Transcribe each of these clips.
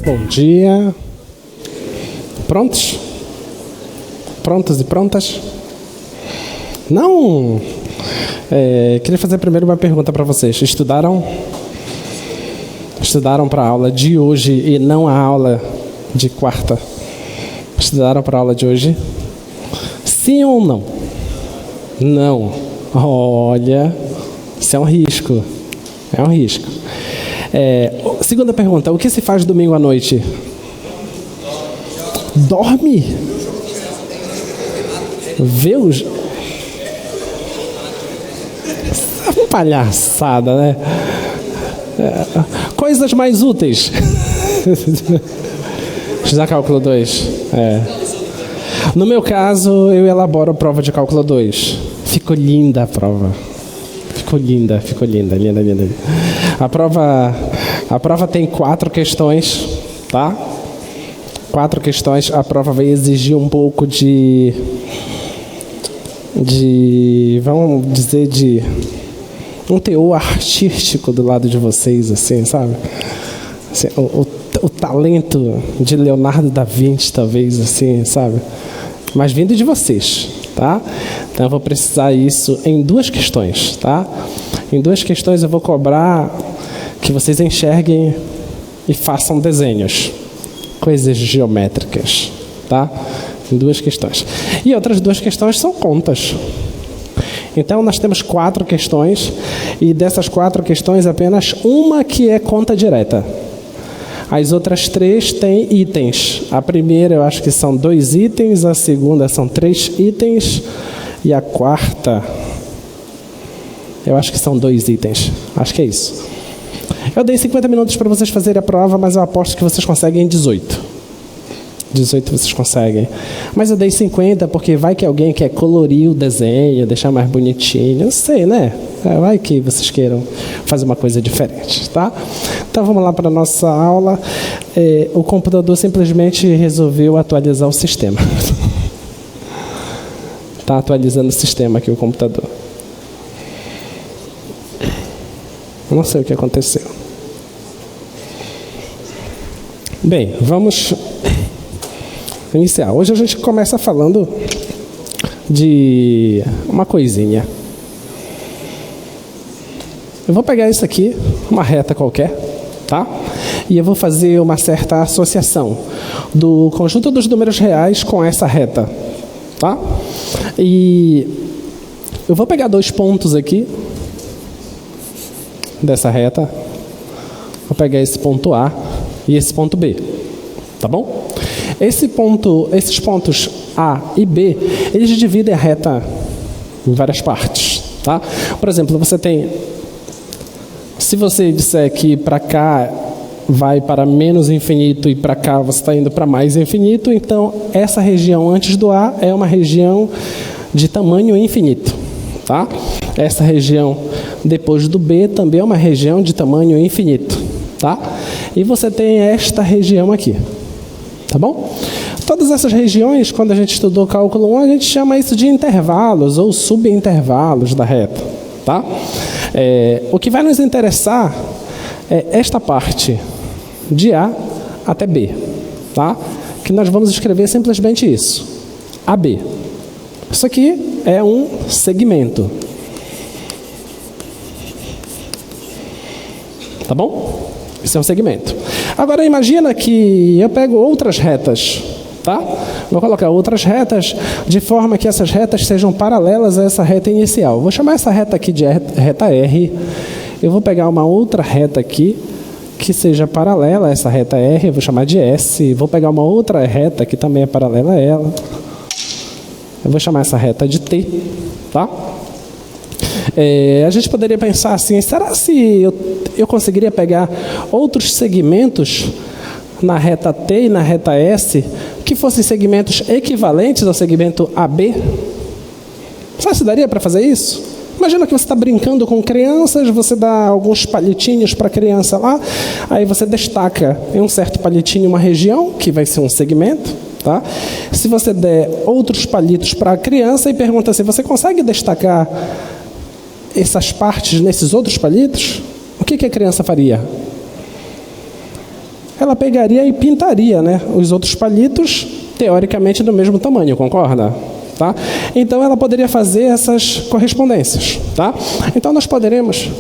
Bom dia. Prontos? Prontos e prontas? Não. Queria fazer primeiro uma pergunta para vocês. Estudaram? Estudaram para a aula de hoje e não a aula de quarta? Estudaram para a aula de hoje? Sim ou não? Não. Olha, isso é um risco. É um risco. Segunda pergunta. O que se faz domingo à noite? Dorme? Vê os... Essa palhaçada, né? Coisas mais úteis. Estudar cálculo 2. No meu caso, eu elaboro a prova de cálculo 2. Ficou linda a prova. Ficou linda. A prova tem 4 questões, tá? 4 questões. A prova vai exigir um pouco vamos dizer, de um teor artístico do lado de vocês, assim, sabe? Assim, o talento de Leonardo da Vinci, talvez, assim, sabe? Mas vindo de vocês, tá? Então eu vou precisar isso em 2 questões, tá? Em 2 questões eu vou cobrar que vocês enxerguem e façam desenhos, coisas geométricas, tá? Em 2 questões. E outras 2 questões são contas. Então nós temos 4 questões e dessas 4 questões apenas uma que é conta direta. As outras 3 têm itens. A primeira eu acho que são 2 itens, a segunda são 3 itens e a quarta eu acho que são 2 itens. Acho que é isso. Eu dei 50 minutos para vocês fazerem a prova, mas eu aposto que vocês conseguem 18. 18 vocês conseguem. Mas eu dei 50 porque vai que alguém quer colorir o desenho, deixar mais bonitinho. Não sei, né? Vai que vocês queiram fazer uma coisa diferente, tá? Então vamos lá para a nossa aula. O computador simplesmente resolveu atualizar o sistema. Está atualizando o sistema aqui, o computador. Eu não sei o que aconteceu. Bem, vamos iniciar. Hoje a gente começa falando de uma coisinha. Eu vou pegar isso aqui, uma reta qualquer, tá? E eu vou fazer uma certa associação do conjunto dos números reais com essa reta, tá? E eu vou pegar 2 pontos aqui dessa reta. Vou pegar esse ponto A e esse ponto B, tá bom? Esses pontos A e B, eles dividem a reta em várias partes, tá? Por exemplo, você tem... Se você disser que para cá vai para menos infinito e para cá você está indo para mais infinito, então essa região antes do A é uma região de tamanho infinito, tá? Essa região depois do B também é uma região de tamanho infinito, tá? E você tem esta região aqui. Tá bom? Todas essas regiões, quando a gente estudou cálculo 1, a gente chama isso de intervalos ou subintervalos da reta. Tá? O que vai nos interessar é esta parte, de A até B. Tá? Que nós vamos escrever simplesmente isso. AB. Isso aqui é um segmento. Tá bom? Isso é um segmento. Agora imagina que eu pego outras retas, tá? Vou colocar outras retas de forma que essas retas sejam paralelas a essa reta inicial. Vou chamar essa reta aqui de reta R. Eu vou pegar uma outra reta aqui que seja paralela a essa reta R. Eu vou chamar de S. Vou pegar uma outra reta que também é paralela a ela. Eu vou chamar essa reta de T, tá? A gente poderia pensar assim, será se eu conseguiria pegar outros segmentos na reta T e na reta S que fossem segmentos equivalentes ao segmento AB? Será que daria para fazer isso? Imagina que você está brincando com crianças, você dá alguns palitinhos para a criança lá, aí você destaca em um certo palitinho uma região, que vai ser um segmento, tá? Se você der outros palitos para a criança e pergunta assim, você consegue destacar essas partes nesses outros palitos? O que a criança faria? ela pegaria e pintaria, né, os outros palitos, teoricamente, do mesmo tamanho, concorda? Tá? Então, ela poderia fazer essas correspondências. Tá? Então, nós podemos,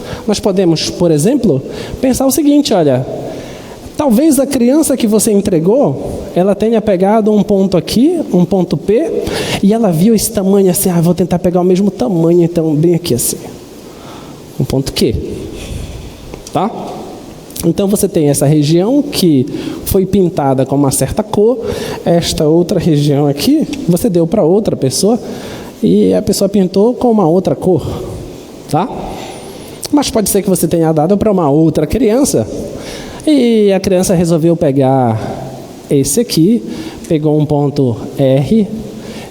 por exemplo, pensar o seguinte, olha, talvez a criança que você entregou, ela tenha pegado um ponto aqui, um ponto P, e ela viu esse tamanho assim, vou tentar pegar o mesmo tamanho, então, bem aqui assim. Um ponto Q. Tá? Então, você tem essa região que foi pintada com uma certa cor, esta outra região aqui, você deu para outra pessoa, e a pessoa pintou com uma outra cor. Tá? Mas pode ser que você tenha dado para uma outra criança, e a criança resolveu pegar esse aqui, pegou um ponto R,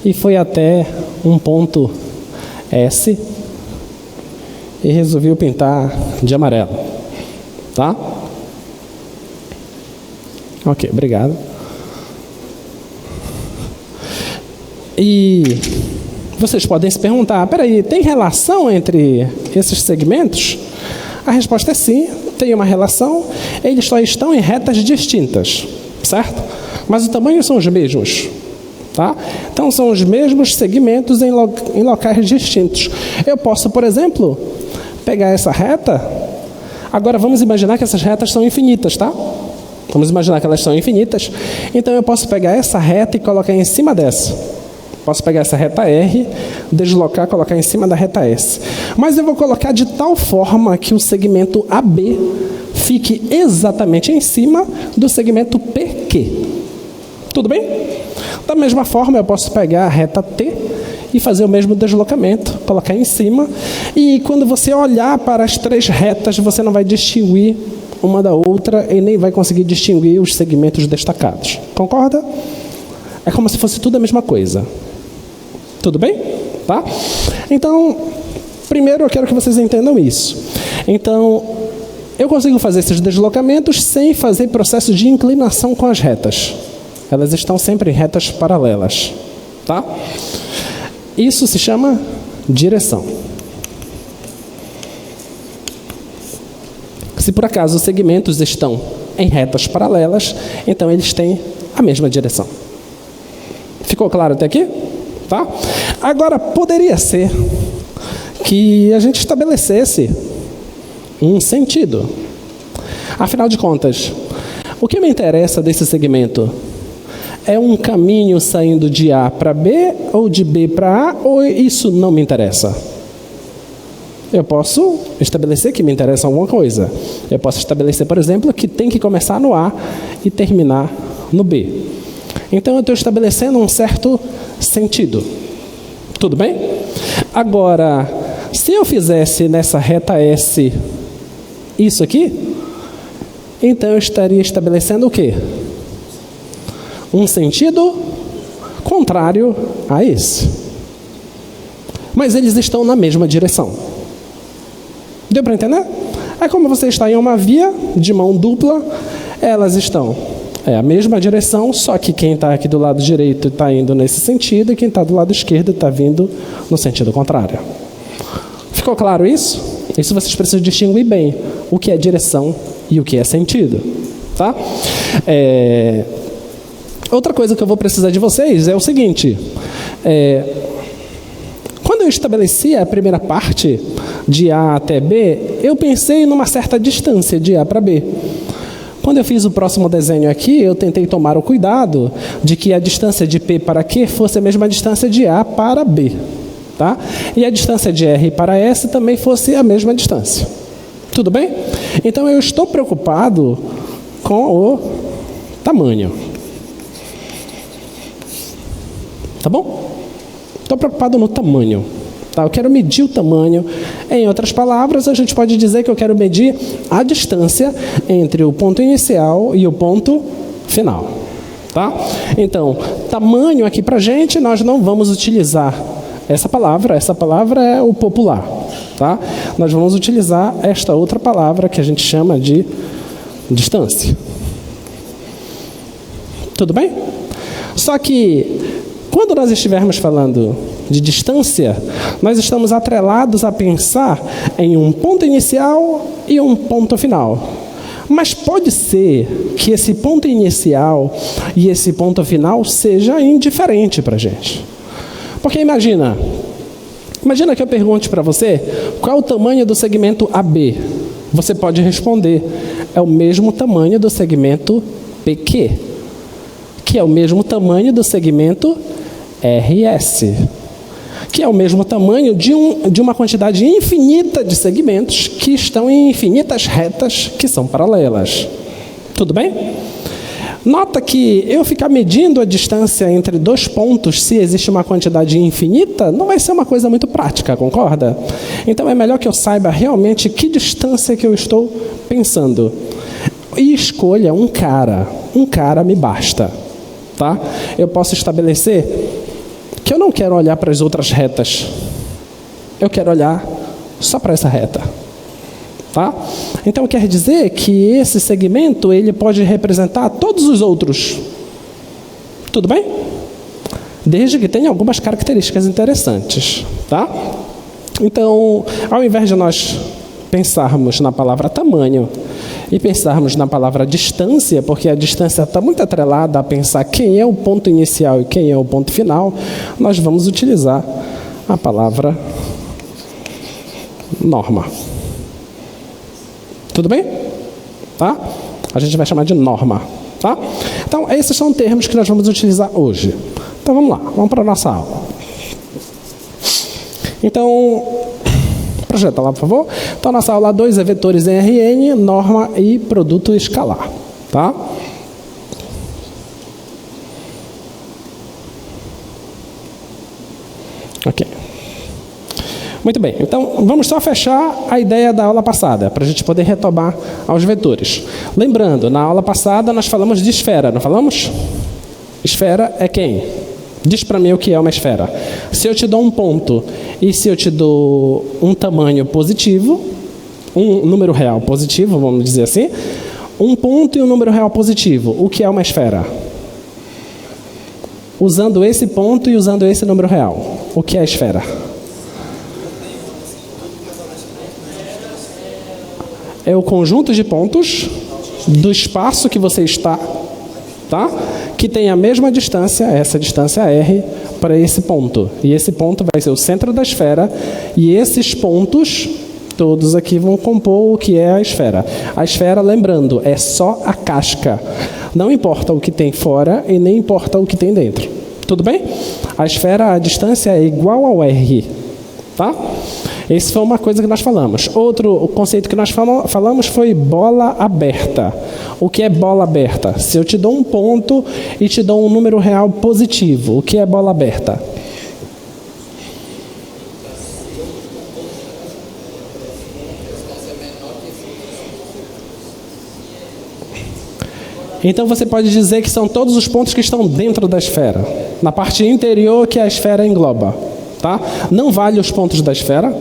e foi até um ponto S, e resolveu pintar de amarelo. Tá? Ok, obrigado. E vocês podem se perguntar, peraí, tem relação entre esses segmentos? A resposta é sim, tem uma relação, eles só estão em retas distintas, certo? Mas o tamanho são os mesmos, tá? Então são os mesmos segmentos em locais distintos. Eu posso, por exemplo, pegar essa reta, agora vamos imaginar que essas retas são infinitas, tá? Vamos imaginar que elas são infinitas. Então, eu posso pegar essa reta e colocar em cima dessa. Posso pegar essa reta R, deslocar, colocar em cima da reta S. Mas eu vou colocar de tal forma que o segmento AB fique exatamente em cima do segmento PQ. Tudo bem? Da mesma forma, eu posso pegar a reta T e fazer o mesmo deslocamento, colocar em cima. E quando você olhar para as três retas, você não vai distinguir uma da outra e nem vai conseguir distinguir os segmentos destacados. Concorda? É como se fosse tudo a mesma coisa. Tudo bem? Tá? Então, primeiro eu quero que vocês entendam isso. Então, eu consigo fazer esses deslocamentos sem fazer processo de inclinação com as retas. Elas estão sempre em retas paralelas. Tá? Isso se chama direção. Se por acaso os segmentos estão em retas paralelas, então eles têm a mesma direção. Ficou claro até aqui? Tá? Agora, poderia ser que a gente estabelecesse um sentido. Afinal de contas, o que me interessa desse segmento? É um caminho saindo de A para B, ou de B para A, ou isso não me interessa? Eu posso estabelecer que me interessa alguma coisa. Eu posso estabelecer, por exemplo, que tem que começar no A e terminar no B. Então, eu estou estabelecendo um certo sentido. Tudo bem? Agora, se eu fizesse nessa reta S isso aqui, então eu estaria estabelecendo o quê? Um sentido contrário a esse. Mas eles estão na mesma direção. Deu para entender? É como você está em uma via de mão dupla, elas estão a mesma direção, só que quem está aqui do lado direito está indo nesse sentido e quem está do lado esquerdo está vindo no sentido contrário. Ficou claro isso? Isso vocês precisam distinguir bem o que é direção e o que é sentido. Tá? Outra coisa que eu vou precisar de vocês é o seguinte. Quando eu estabeleci a primeira parte de A até B, eu pensei numa certa distância de A para B. Quando eu fiz o próximo desenho aqui, eu tentei tomar o cuidado de que a distância de P para Q fosse a mesma distância de A para B. Tá? E a distância de R para S também fosse a mesma distância. Tudo bem? Então, eu estou preocupado com o tamanho. Tá bom? Estou preocupado no tamanho. Tá? Eu quero medir o tamanho. Em outras palavras, a gente pode dizer que eu quero medir a distância entre o ponto inicial e o ponto final. Tá? Então, tamanho aqui para a gente, nós não vamos utilizar essa palavra é o popular. Tá? Nós vamos utilizar esta outra palavra que a gente chama de distância. Tudo bem? Só que, quando nós estivermos falando de distância, nós estamos atrelados a pensar em um ponto inicial e um ponto final. Mas pode ser que esse ponto inicial e esse ponto final seja indiferente para a gente. Porque imagina que eu pergunte para você qual é o tamanho do segmento AB. Você pode responder, é o mesmo tamanho do segmento PQ, que é o mesmo tamanho do segmento RS, que é o mesmo tamanho de uma quantidade infinita de segmentos que estão em infinitas retas que são paralelas. Tudo bem? Nota que eu ficar medindo a distância entre dois pontos, se existe uma quantidade infinita, não vai ser uma coisa muito prática, concorda? Então é melhor que eu saiba realmente que distância que eu estou pensando. E escolha um cara. Um cara me basta. Tá? Eu posso estabelecer que eu não quero olhar para as outras retas. Eu quero olhar só para essa reta. Tá? Então quer dizer que esse segmento ele pode representar todos os outros. Tudo bem? Desde que tenha algumas características interessantes. Tá? Então, ao invés de nós pensarmos na palavra tamanho e pensarmos na palavra distância, porque a distância está muito atrelada a pensar quem é o ponto inicial e quem é o ponto final, nós vamos utilizar a palavra norma. Tudo bem? Tá? A gente vai chamar de norma. Tá? Então, esses são termos que nós vamos utilizar hoje. Então, vamos lá. Vamos para a nossa aula. Então, projeta lá, por favor. Então, nossa aula 2 é vetores em Rn, norma e produto escalar. Tá? Ok. Muito bem, então vamos só fechar a ideia da aula passada, para a gente poder retomar aos vetores. Lembrando, na aula passada nós falamos de esfera, não falamos? Esfera é quem? Diz para mim o que é uma esfera. Se eu te dou um ponto e se eu te dou um tamanho positivo, um número real positivo, vamos dizer assim, um ponto e um número real positivo, o que é uma esfera? Usando esse ponto e usando esse número real, o que é a esfera? É o conjunto de pontos do espaço que você está, tá? Que tem a mesma distância, essa distância R, para esse ponto. E esse ponto vai ser o centro da esfera, e esses pontos, todos aqui vão compor o que é a esfera. A esfera, lembrando, é só a casca. Não importa o que tem fora e nem importa o que tem dentro. Tudo bem? A esfera, a distância é igual ao R, tá? Esse foi uma coisa que nós falamos. Outro conceito que nós falamos foi bola aberta. O que é bola aberta? Se eu te dou um ponto e te dou um número real positivo, o que é bola aberta? Então você pode dizer que são todos os pontos que estão dentro da esfera, na parte interior que a esfera engloba. Tá? Não vale os pontos da esfera,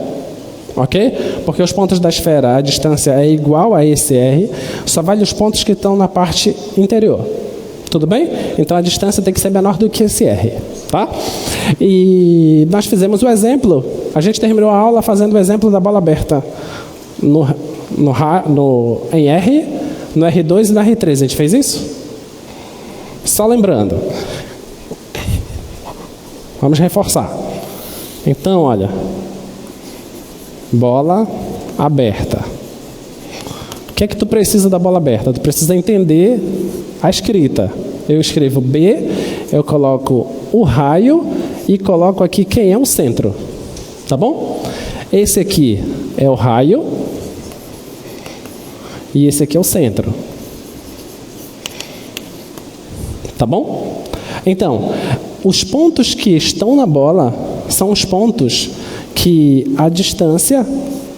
ok? Porque os pontos da esfera, a distância é igual a esse R, só vale os pontos que estão na parte interior. Tudo bem? Então a distância tem que ser menor do que esse R. Tá? E nós fizemos o exemplo, a gente terminou a aula fazendo o exemplo da bola aberta em R, no R2 e no R3. A gente fez isso? Só lembrando. Vamos reforçar. Então, olha, bola aberta. O que é que tu precisa da bola aberta? Tu precisa entender a escrita. Eu escrevo B, eu coloco o raio e coloco aqui quem é o centro. Tá bom? Esse aqui é o raio e esse aqui é o centro. Tá bom? Então, os pontos que estão na bola são os pontos que a distância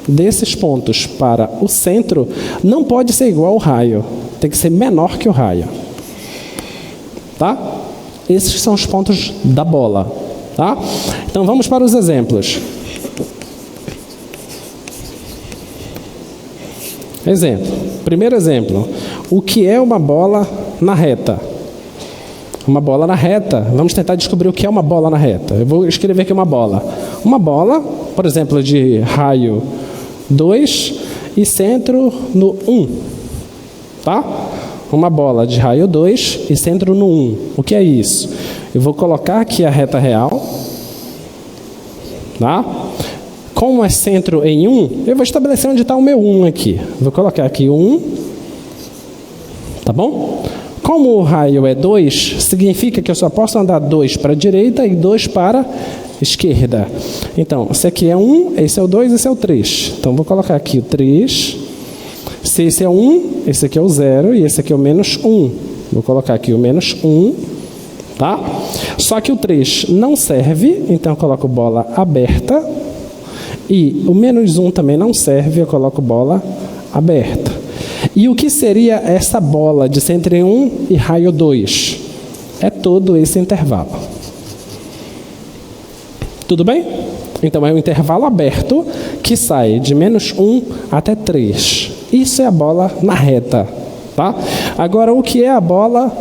desses pontos para o centro não pode ser igual ao raio. Tem que ser menor que o raio. Tá? Esses são os pontos da bola. Tá? Então vamos para os exemplos. Exemplo. Primeiro exemplo. O que é uma bola na reta? Uma bola na reta. Vamos tentar descobrir o que é uma bola na reta. Eu vou escrever aqui uma bola. Uma bola, por exemplo, de raio 2 e centro no 1. tá? Uma bola de raio 2 e centro no 1. O que é isso? Eu vou colocar aqui a reta real, tá? Como é centro em 1, eu vou estabelecer onde está o meu 1 aqui. Vou colocar aqui o 1, tá bom? Como o raio é 2, significa que eu só posso andar 2 para a direita e 2 para a esquerda. Então, esse aqui é 1, esse é o 2, esse é o 3. Então, vou colocar aqui o 3. Se esse é 1, esse aqui é o 0 e esse aqui é o menos 1. Vou colocar aqui o menos 1, tá? Só que o 3 não serve, então eu coloco bola aberta. E o menos 1 também não serve, eu coloco bola aberta. E o que seria essa bola de centro em 1 e raio 2? É todo esse intervalo. Tudo bem? Então é um intervalo aberto que sai de menos 1 até 3. Isso é a bola na reta, tá? Agora, o que é a bola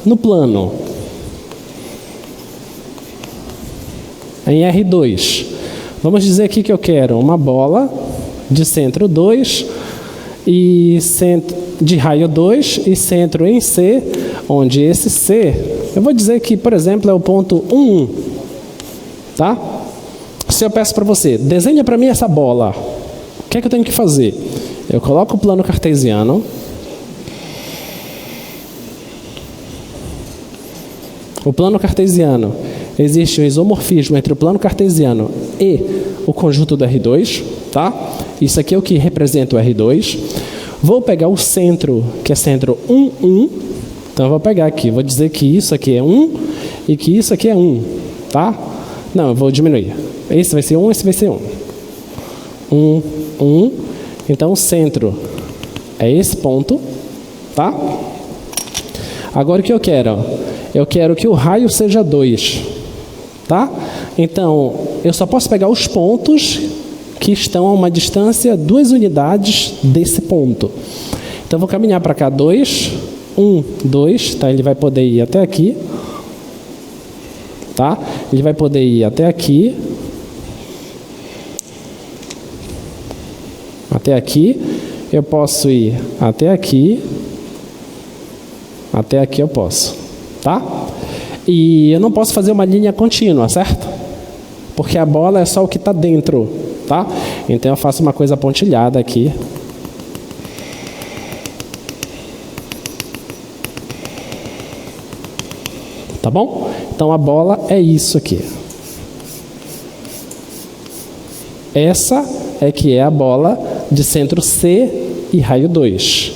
no plano? Em R2. Vamos dizer aqui que eu quero uma bola de centro 2 e centro de raio 2 e centro em C, onde esse C, eu vou dizer que, por exemplo, é o ponto 1, tá? Se eu peço para você, desenha para mim essa bola, o que é que eu tenho que fazer? Eu coloco o plano cartesiano, o plano cartesiano, existe um isomorfismo entre o plano cartesiano e o conjunto do R2, tá? Isso aqui é o que representa o R2. Vou pegar o centro, que é centro 1, 1. Então, eu vou pegar aqui, vou dizer que isso aqui é 1 e que isso aqui é 1, tá? Não, eu vou diminuir. Esse vai ser 1, esse vai ser 1. 1, 1. Então, o centro é esse ponto, tá? Agora, o que eu quero? Eu quero que o raio seja 2, tá? Então, eu só posso pegar os pontos que estão a uma distância 2 unidades desse ponto. Então, eu vou caminhar para cá 2, 1, 2, tá? Ele vai poder ir até aqui, tá? Ele vai poder ir até aqui, até aqui. Eu posso ir até aqui eu posso, tá? E eu não posso fazer uma linha contínua, certo? Porque a bola é só o que está dentro, tá? Então eu faço uma coisa pontilhada aqui. Tá bom? Então a bola é isso aqui. Essa é que é a bola de centro C e raio 2.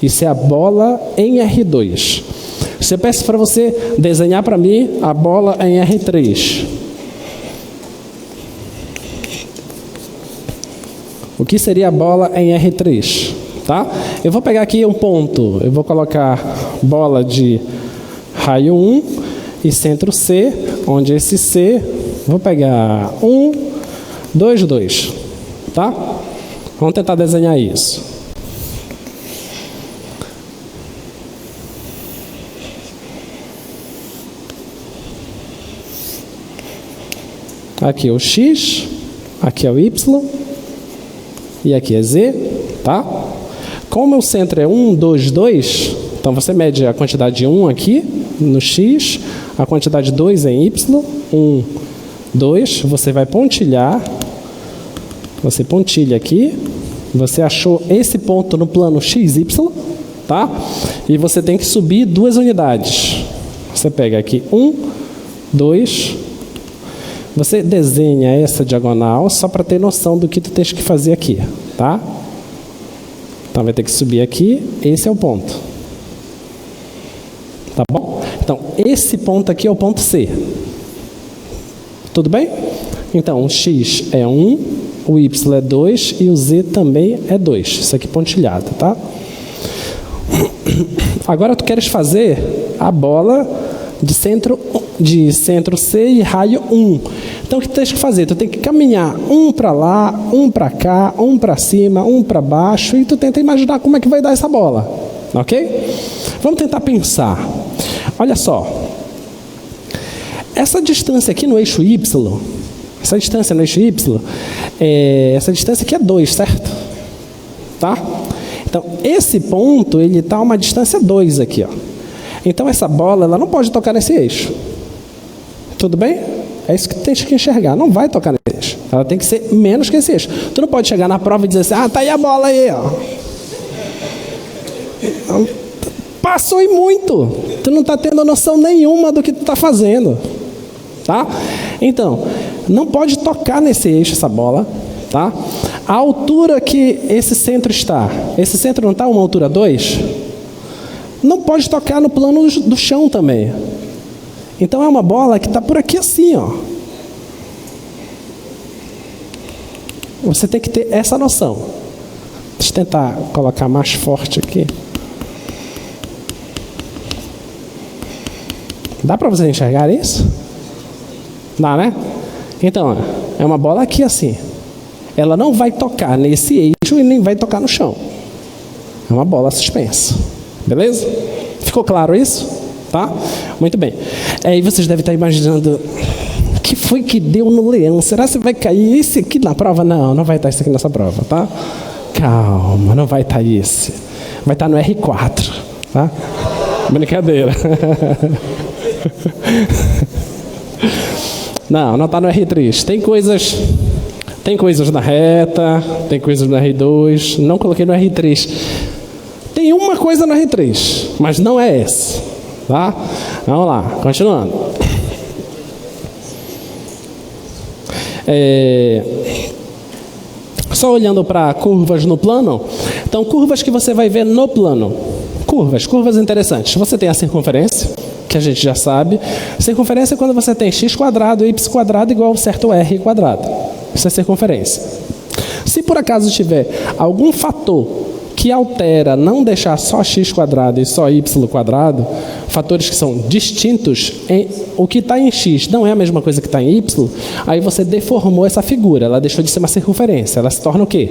Isso é a bola em R2. Se eu peço para você desenhar para mim a bola em R3. O que seria a bola em R3? Tá? Eu vou pegar aqui um ponto. Eu vou colocar bola de raio 1 e centro C, onde esse C, vou pegar 1, 2, 2. Tá? Vamos tentar desenhar isso. Aqui é o X, aqui é o Y e aqui é Z, tá? Como o centro é 1, 2, 2, então você mede a quantidade de 1 aqui no X, a quantidade de 2 em Y, 1, 2, você vai pontilhar, você pontilha aqui, você achou esse ponto no plano XY, tá? E você tem que subir 2 unidades. Você pega aqui 1, 2, você desenha essa diagonal só para ter noção do que tu tens que fazer aqui, tá? Então vai ter que subir aqui, esse é o ponto. Tá bom? Então, esse ponto aqui é o ponto C. Tudo bem? Então, o X é 1, o Y é 2 e o Z também é 2. Isso aqui pontilhado, tá? Agora tu queres fazer a bola de centro C e raio 1. Então o que tu tens que fazer? Tu tem que caminhar um para lá, um para cá, um para cima, um para baixo e tu tenta imaginar como é que vai dar essa bola, ok? Vamos tentar pensar. Olha só, essa distância aqui no eixo Y, essa distância aqui é 2, certo? Tá? Então, esse ponto, ele está a uma distância 2 aqui, ó. Então, essa bola, ela não pode tocar nesse eixo. Tudo bem? É isso que tem que enxergar. Não vai tocar nesse eixo. Ela tem que ser menos que esse eixo. Tu não pode chegar na prova e dizer assim, ah, tá aí a bola aí, ó. Passou e muito. Tu não está tendo noção nenhuma do que tu está fazendo. Tá? Então, não pode tocar nesse eixo essa bola. Tá? A altura que esse centro está. Esse centro não está a uma altura 2? Não pode tocar no plano do chão também. Então é uma bola que está por aqui assim, ó. Você tem que ter essa noção. Deixa eu tentar colocar mais forte aqui. Dá para vocês enxergarem isso? Dá, né? Então, é uma bola aqui assim. Ela não vai tocar nesse eixo e nem vai tocar no chão. É uma bola suspensa. Beleza? Ficou claro isso? Tá? Muito bem. Aí vocês devem estar imaginando, o que foi que deu no leão? Será que vai cair esse aqui na prova? Não, não vai estar esse aqui nessa prova, tá? Calma, não vai estar esse. Vai estar no R4, tá? Brincadeira. Não está no R3. Tem coisas na reta, tem coisas no R2. Não coloquei no R3. Tem uma coisa no R3, mas não é essa. Tá? Vamos lá, continuando. Só olhando para curvas no plano. Então, curvas que você vai ver no plano. Curvas interessantes. Você tem a circunferência, que a gente já sabe. Circunferência é quando você tem x quadrado e y quadrado igual a certo r quadrado. Isso é circunferência. Se por acaso tiver algum fator que altera não deixar só x quadrado e só y quadrado, fatores que são distintos, o que está em x não é a mesma coisa que está em y, aí você deformou essa figura, ela deixou de ser uma circunferência, ela se torna o quê?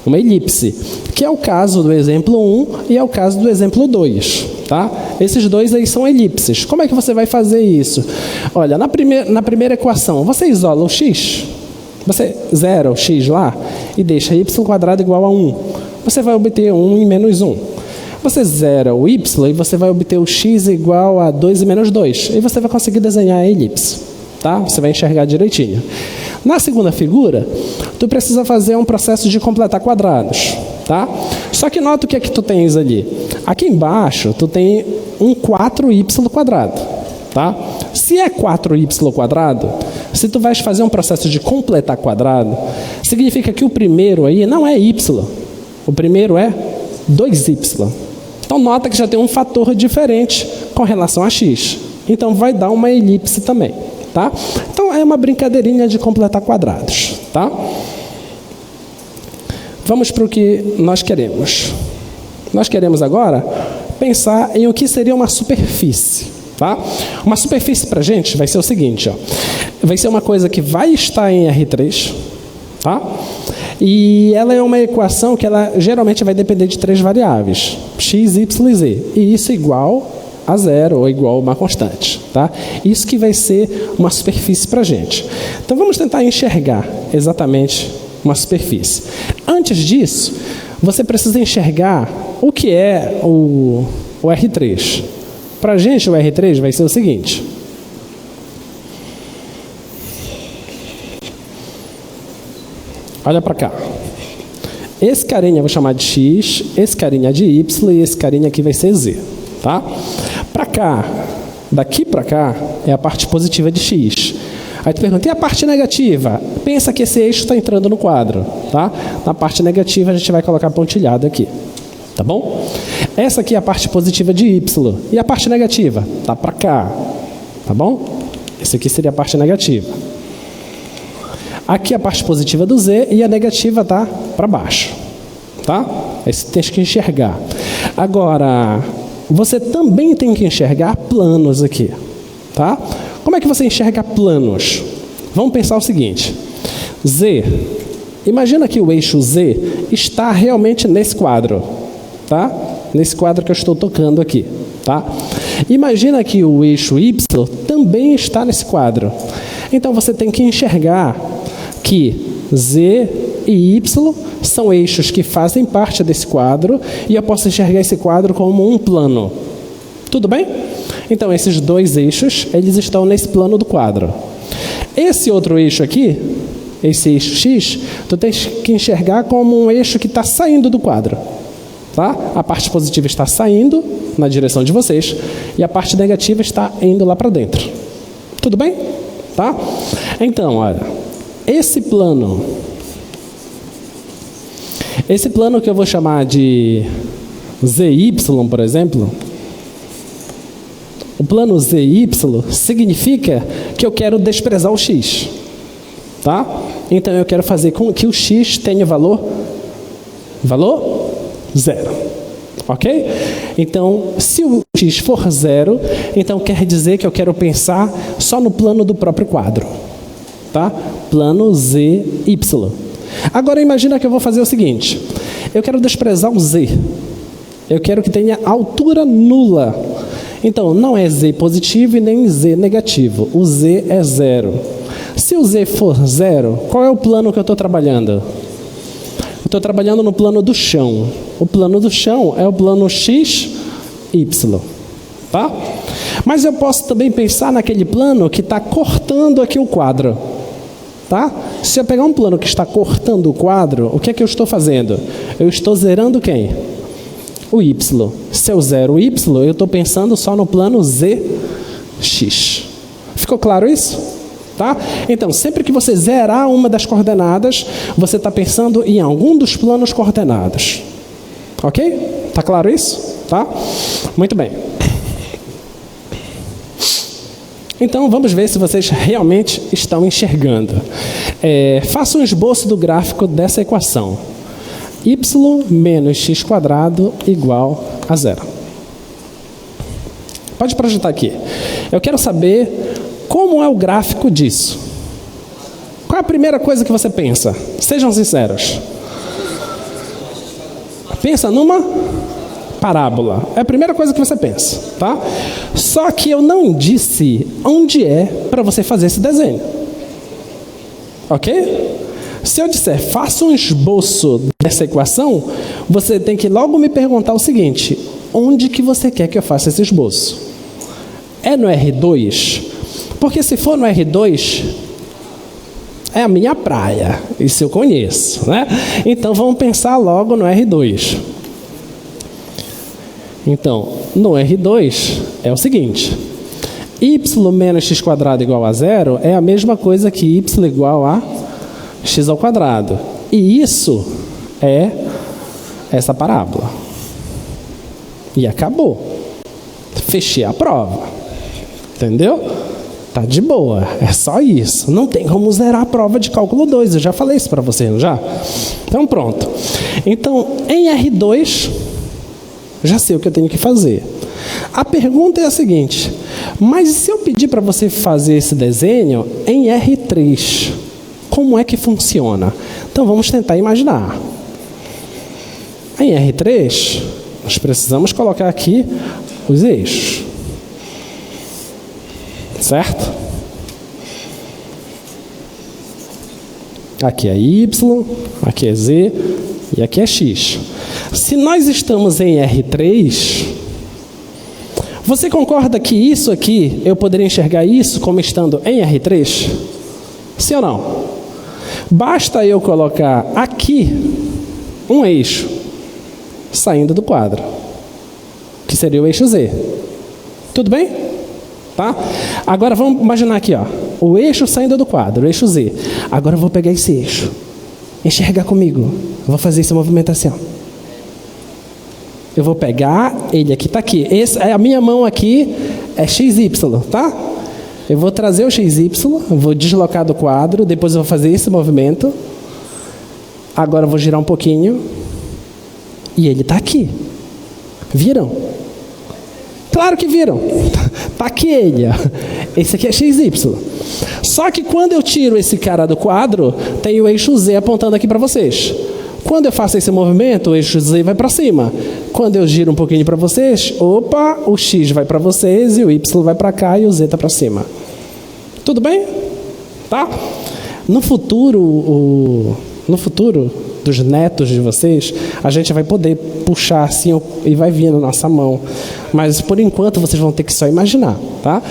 Uma elipse, que é o caso do exemplo 1 e é o caso do exemplo 2. Tá? Esses dois aí são elipses. Como é que você vai fazer isso? Olha, na primeira equação, você isola o x, você zera o x lá e deixa y quadrado igual a 1. Você vai obter 1 e menos 1. Você zera o y e você vai obter o x igual a 2 e menos 2. E você vai conseguir desenhar a elipse. Tá? Você vai enxergar direitinho. Na segunda figura, tu precisa fazer um processo de completar quadrados. Tá? Só que nota o que é que tu tens ali. Aqui embaixo, tu tem um 4y quadrado. Tá? Se é 4y quadrado, se tu vais fazer um processo de completar quadrado, significa que o primeiro aí não é y. O primeiro é 2y. Então, nota que já tem um fator diferente com relação a x. Então, vai dar uma elipse também. Tá? Então, é uma brincadeirinha de completar quadrados. Tá? Vamos para o que nós queremos. Nós queremos agora pensar em o que seria uma superfície. Tá? Uma superfície para a gente vai ser o seguinte. Ó. Vai ser uma coisa que vai estar em R3. Tá? E ela é uma equação que ela geralmente vai depender de 3 variáveis, x, y e z. E isso é igual a zero ou igual a uma constante. Tá? Isso que vai ser uma superfície para a gente. Então vamos tentar enxergar exatamente uma superfície. Antes disso, você precisa enxergar o que é o R3. Para a gente, o R3 vai ser o seguinte. Olha para cá. Esse carinha eu vou chamar de x, esse carinha de y e esse carinha aqui vai ser z. Tá? Para cá, daqui para cá, é a parte positiva de x. Aí tu pergunta, e a parte negativa? Pensa que esse eixo está entrando no quadro. Tá? Na parte negativa a gente vai colocar pontilhado aqui. Tá bom? Essa aqui é a parte positiva de y. E a parte negativa? Tá para cá. Tá bom? Essa aqui seria a parte negativa. Aqui a parte positiva do z e a negativa tá para baixo. Tá? Esse tem que enxergar. Agora, você também tem que enxergar planos aqui. Tá? Como é que você enxerga planos? Vamos pensar o seguinte. Z. Imagina que o eixo z está realmente nesse quadro. Tá? Nesse quadro que eu estou tocando aqui. Tá? Imagina que o eixo y também está nesse quadro. Então você tem que enxergar que z e Y são eixos que fazem parte desse quadro e eu posso enxergar esse quadro como um plano. Tudo bem? Então, esses dois eixos, eles estão nesse plano do quadro. Esse outro eixo aqui, esse eixo X, tu tens que enxergar como um eixo que está saindo do quadro. Tá? A parte positiva está saindo na direção de vocês e a parte negativa está indo lá para dentro. Tudo bem? Tá? Então, olha, esse plano que eu vou chamar de ZY, por exemplo, o plano ZY significa que eu quero desprezar o X. Tá? Então, eu quero fazer com que o X tenha valor 0. Ok? Então, se o X for 0, então quer dizer que eu quero pensar só no plano do próprio quadro. Tá? Plano ZY. Agora, imagina que eu vou fazer o seguinte. Eu quero desprezar o Z. Eu quero que tenha altura nula. Então, não é Z positivo e nem Z negativo. O Z é 0. Se o Z for 0, qual é o plano que eu estou trabalhando? Eu estou trabalhando no plano do chão. O plano do chão é o plano X, Y. Tá? Mas eu posso também pensar naquele plano que está cortando aqui o quadro. Tá? Se eu pegar um plano que está cortando o quadro, o que é que eu estou fazendo? Eu estou zerando quem? O Y. Se eu zero o Y, eu estou pensando só no plano ZX. Ficou claro isso? Tá? Então, sempre que você zerar uma das coordenadas, você está pensando em algum dos planos coordenados. Ok? Tá claro isso? Tá? Muito bem. Então, vamos ver se vocês realmente estão enxergando. Faça um esboço do gráfico dessa equação. Y menos x² igual a 0. Pode projetar aqui. Eu quero saber como é o gráfico disso. Qual é a primeira coisa que você pensa? Sejam sinceros. Pensa numa parábola. É a primeira coisa que você pensa, tá? Só que eu não disse onde é para você fazer esse desenho. Ok? Se eu disser, faça um esboço dessa equação, você tem que logo me perguntar o seguinte: onde que você quer que eu faça esse esboço? É no R2? Porque se for no R2, é a minha praia, isso eu conheço, né? Então vamos pensar logo no R2. Então, no R2 é o seguinte: y menos x² igual a 0 é a mesma coisa que y igual a x². E isso é essa parábola. E acabou. Fechei a prova. Entendeu? Tá de boa. É só isso. Não tem como zerar a prova de cálculo 2. Eu já falei isso para você, não já? Então, pronto. Então, em R2, já sei o que eu tenho que fazer. A pergunta é a seguinte: mas se eu pedir para você fazer esse desenho em R3, como é que funciona? Então vamos tentar imaginar. Em R3, nós precisamos colocar aqui os eixos. Certo? Aqui é Y, aqui é Z e aqui é X. Se nós estamos em R3, você concorda que isso aqui, eu poderia enxergar isso como estando em R3? Sim ou não? Basta eu colocar aqui um eixo saindo do quadro, que seria o eixo Z. Tudo bem? Tá? Agora vamos imaginar aqui, ó, o eixo saindo do quadro, o eixo Z. Agora eu vou pegar esse eixo. Enxerga comigo. Eu vou fazer esse movimento assim, ó. Eu vou pegar ele aqui, tá aqui. A minha mão aqui é XY, tá? Eu vou trazer o XY, vou deslocar do quadro, depois eu vou fazer esse movimento. Agora eu vou girar um pouquinho. E ele tá aqui. Viram? Claro que viram. Tá aqui ele, ó. Esse aqui é XY. Só que quando eu tiro esse cara do quadro, tem o eixo Z apontando aqui para vocês. Quando eu faço esse movimento, o eixo Z vai para cima. Quando eu giro um pouquinho para vocês, opa, o X vai para vocês e o Y vai para cá e o Z está para cima. Tudo bem? Tá? No futuro, No futuro, dos netos de vocês, a gente vai poder puxar assim e vai vir na nossa mão. Mas por enquanto vocês vão ter que só imaginar, tá?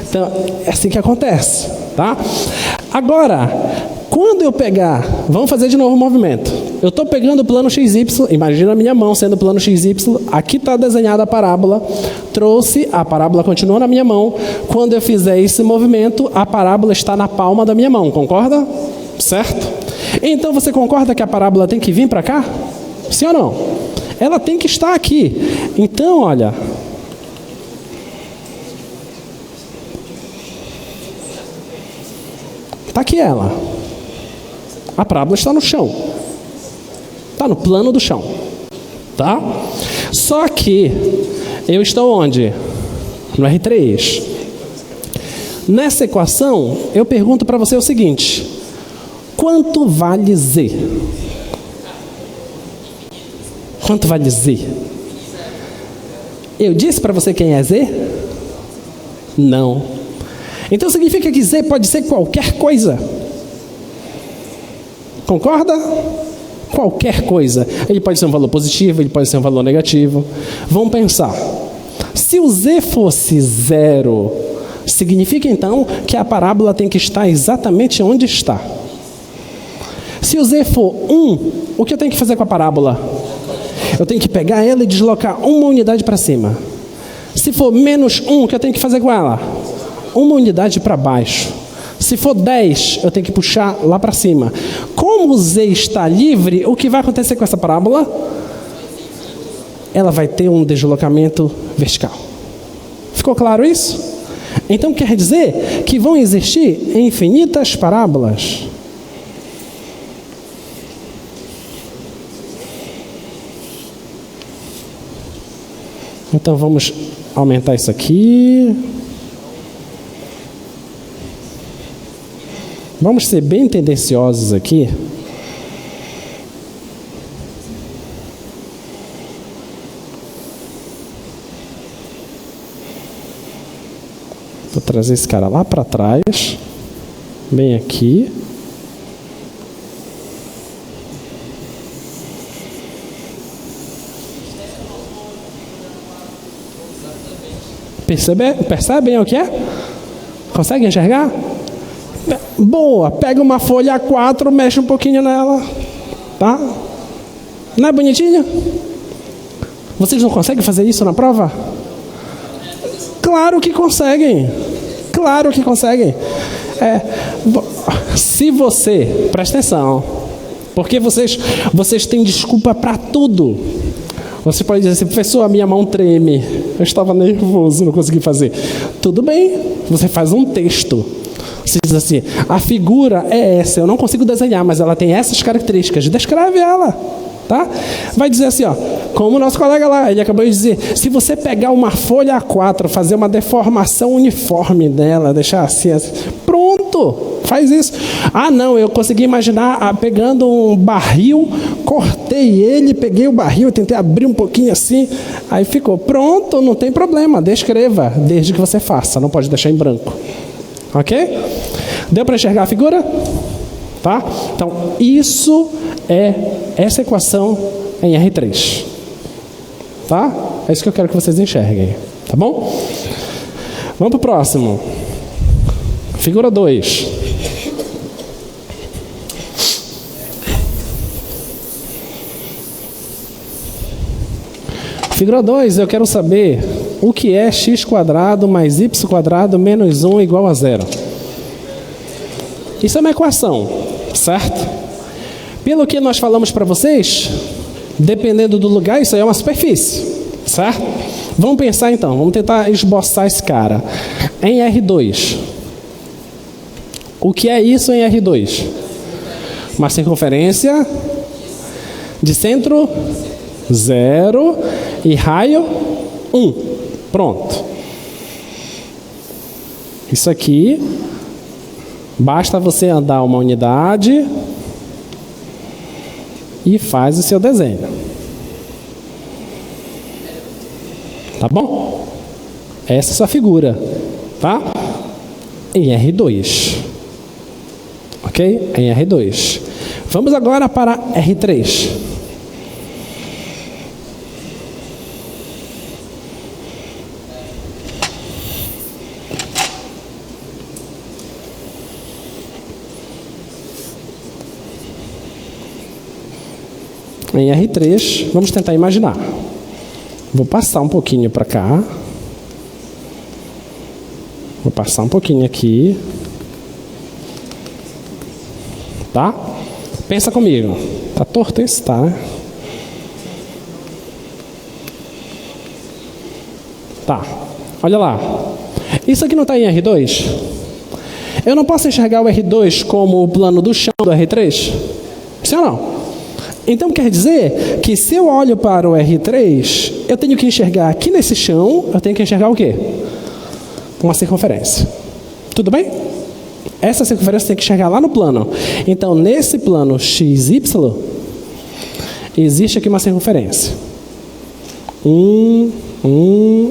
Então, é assim que acontece, tá? Agora, quando eu pegar, vamos fazer de novo o movimento. Eu estou pegando o plano XY, imagina a minha mão sendo o plano XY, aqui está desenhada a parábola, trouxe, a parábola continua na minha mão. Quando eu fizer esse movimento, a parábola está na palma da minha mão, concorda? Certo? Então você concorda que a parábola tem que vir para cá? Sim ou não? Ela tem que estar aqui. Então, olha, está aqui ela. A parábola está no chão. Está no plano do chão. Tá? Só que eu estou onde? No R3. Nessa equação, eu pergunto para você o seguinte: quanto vale Z? Quanto vale Z? Eu disse para você quem é Z? Não. Então significa que Z pode ser qualquer coisa. Concorda? Qualquer coisa. Ele pode ser um valor positivo, ele pode ser um valor negativo. Vamos pensar. Se o Z fosse 0, significa então que a parábola tem que estar exatamente onde está. Se o Z for 1, o que eu tenho que fazer com a parábola? Eu tenho que pegar ela e deslocar uma unidade para cima. Se for menos 1, o que eu tenho que fazer com ela? Uma unidade para baixo. Se for 10, eu tenho que puxar lá para cima. Como o Z está livre, o que vai acontecer com essa parábola? Ela vai ter um deslocamento vertical. Ficou claro isso? Então quer dizer que vão existir infinitas parábolas. Então vamos aumentar isso aqui. Vamos ser bem tendenciosos aqui. Vou trazer esse cara lá para trás. Bem aqui. Percebem o que é? Conseguem enxergar? Boa, pega uma folha A4, mexe um pouquinho nela, tá? Não é bonitinho? Vocês não conseguem fazer isso na prova? Claro que conseguem. Claro que conseguem. Se você, presta atenção, porque vocês têm desculpa para tudo. Você pode dizer assim: professor, a minha mão treme, eu estava nervoso, não consegui fazer. Tudo bem, você faz um texto. Você diz assim: a figura é essa, eu não consigo desenhar, mas ela tem essas características. Descreve ela, tá? Vai dizer assim, ó, como o nosso colega lá, ele acabou de dizer: se você pegar uma folha A4, fazer uma deformação uniforme dela, deixar assim, pronto, faz isso. Ah, não, eu consegui imaginar pegando um barril, cortei ele, peguei o barril, tentei abrir um pouquinho assim, aí ficou. Pronto, não tem problema, descreva, desde que você faça, não pode deixar em branco. Ok? Deu para enxergar a figura? Tá? Então, isso é essa equação em R3. Tá? É isso que eu quero que vocês enxerguem. Tá bom? Vamos para o próximo. Figura 2. Figura 2, eu quero saber o que é x² mais y² menos 1 igual a 0. Isso é uma equação, certo? Pelo que nós falamos para vocês, dependendo do lugar, isso aí é uma superfície, certo? Vamos pensar então, vamos tentar esboçar esse cara. Em R2, o que é isso em R2? Uma circunferência de centro 0 e raio 1. Pronto. Isso aqui, basta você andar uma unidade e faz o seu desenho. Tá bom? Essa é a sua figura, tá? Em R2. Ok? Em R2. Vamos agora para R3. Em R3, vamos tentar imaginar. Vou passar um pouquinho para cá. Vou passar um pouquinho aqui. Tá? Pensa comigo. Tá torto isso? Tá, né? Tá. Olha lá. Isso aqui não está em R2? Eu não posso enxergar o R2 como o plano do chão do R3? Sim ou não? Então quer dizer que se eu olho para o R3, eu tenho que enxergar aqui nesse chão, eu tenho que enxergar o quê? Uma circunferência. Tudo bem? Essa circunferência tem que enxergar lá no plano. Então nesse plano XY, existe aqui uma circunferência.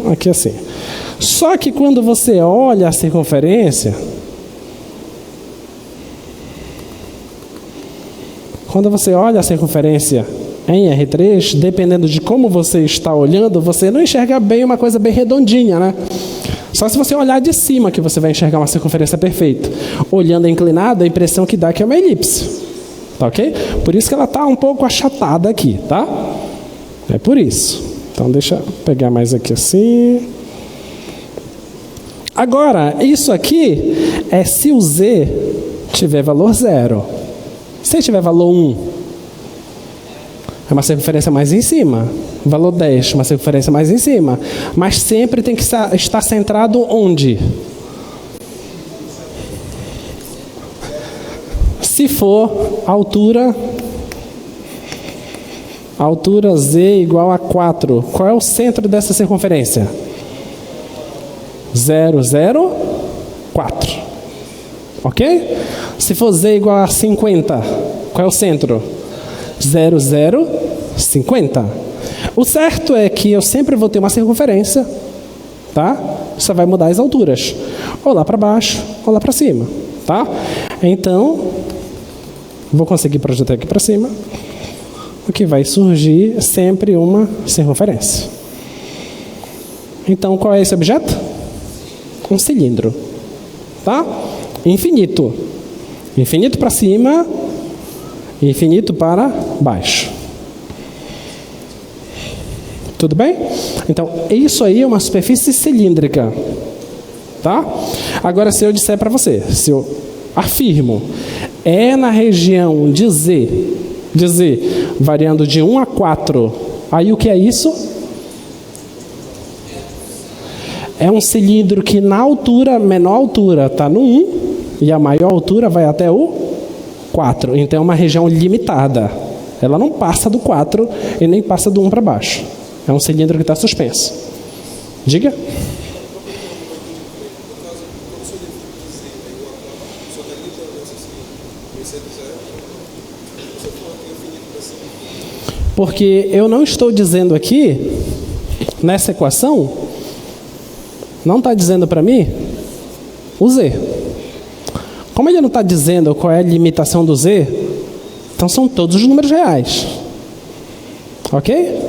Aqui assim. Só que quando você olha a circunferência, em R3, dependendo de como você está olhando, você não enxerga bem uma coisa bem redondinha, né? Só se você olhar de cima que você vai enxergar uma circunferência perfeita. Olhando inclinado, a impressão que dá é que é uma elipse. Tá ok? Por isso que ela está um pouco achatada aqui, tá? É por isso. Então deixa eu pegar mais aqui assim. Agora, isso aqui é se o Z tiver valor 0. Se tiver valor 1, é uma circunferência mais em cima. Valor 10, uma circunferência mais em cima. Mas sempre tem que estar centrado onde? Se for altura Z igual a 4, qual é o centro dessa circunferência? 0, 0, 4. Ok? Se for Z igual a 50, qual é o centro? 0, 0, 50. O certo é que eu sempre vou ter uma circunferência, tá? Só vai mudar as alturas. Ou lá para baixo, ou lá para cima, tá? Então, vou conseguir projetar aqui para cima. O que vai surgir sempre uma circunferência. Então, qual é esse objeto? Um cilindro, tá? Infinito. Infinito para cima, infinito para baixo. Tudo bem? Então, isso aí é uma superfície cilíndrica, tá? Agora, se eu disser para você, se eu afirmo, é na região de Z, variando de 1 a 4, aí o que é isso? É um cilindro que na altura, menor altura, está no 1, e a maior altura vai até o 4. Então é uma região limitada. Ela não passa do 4 e nem passa do 1 para baixo. É um cilindro que está suspenso. Diga. Porque eu não estou dizendo aqui, nessa equação, não está dizendo para mim o Z. Como ele não está dizendo qual é a limitação do Z, então são todos os números reais. Ok?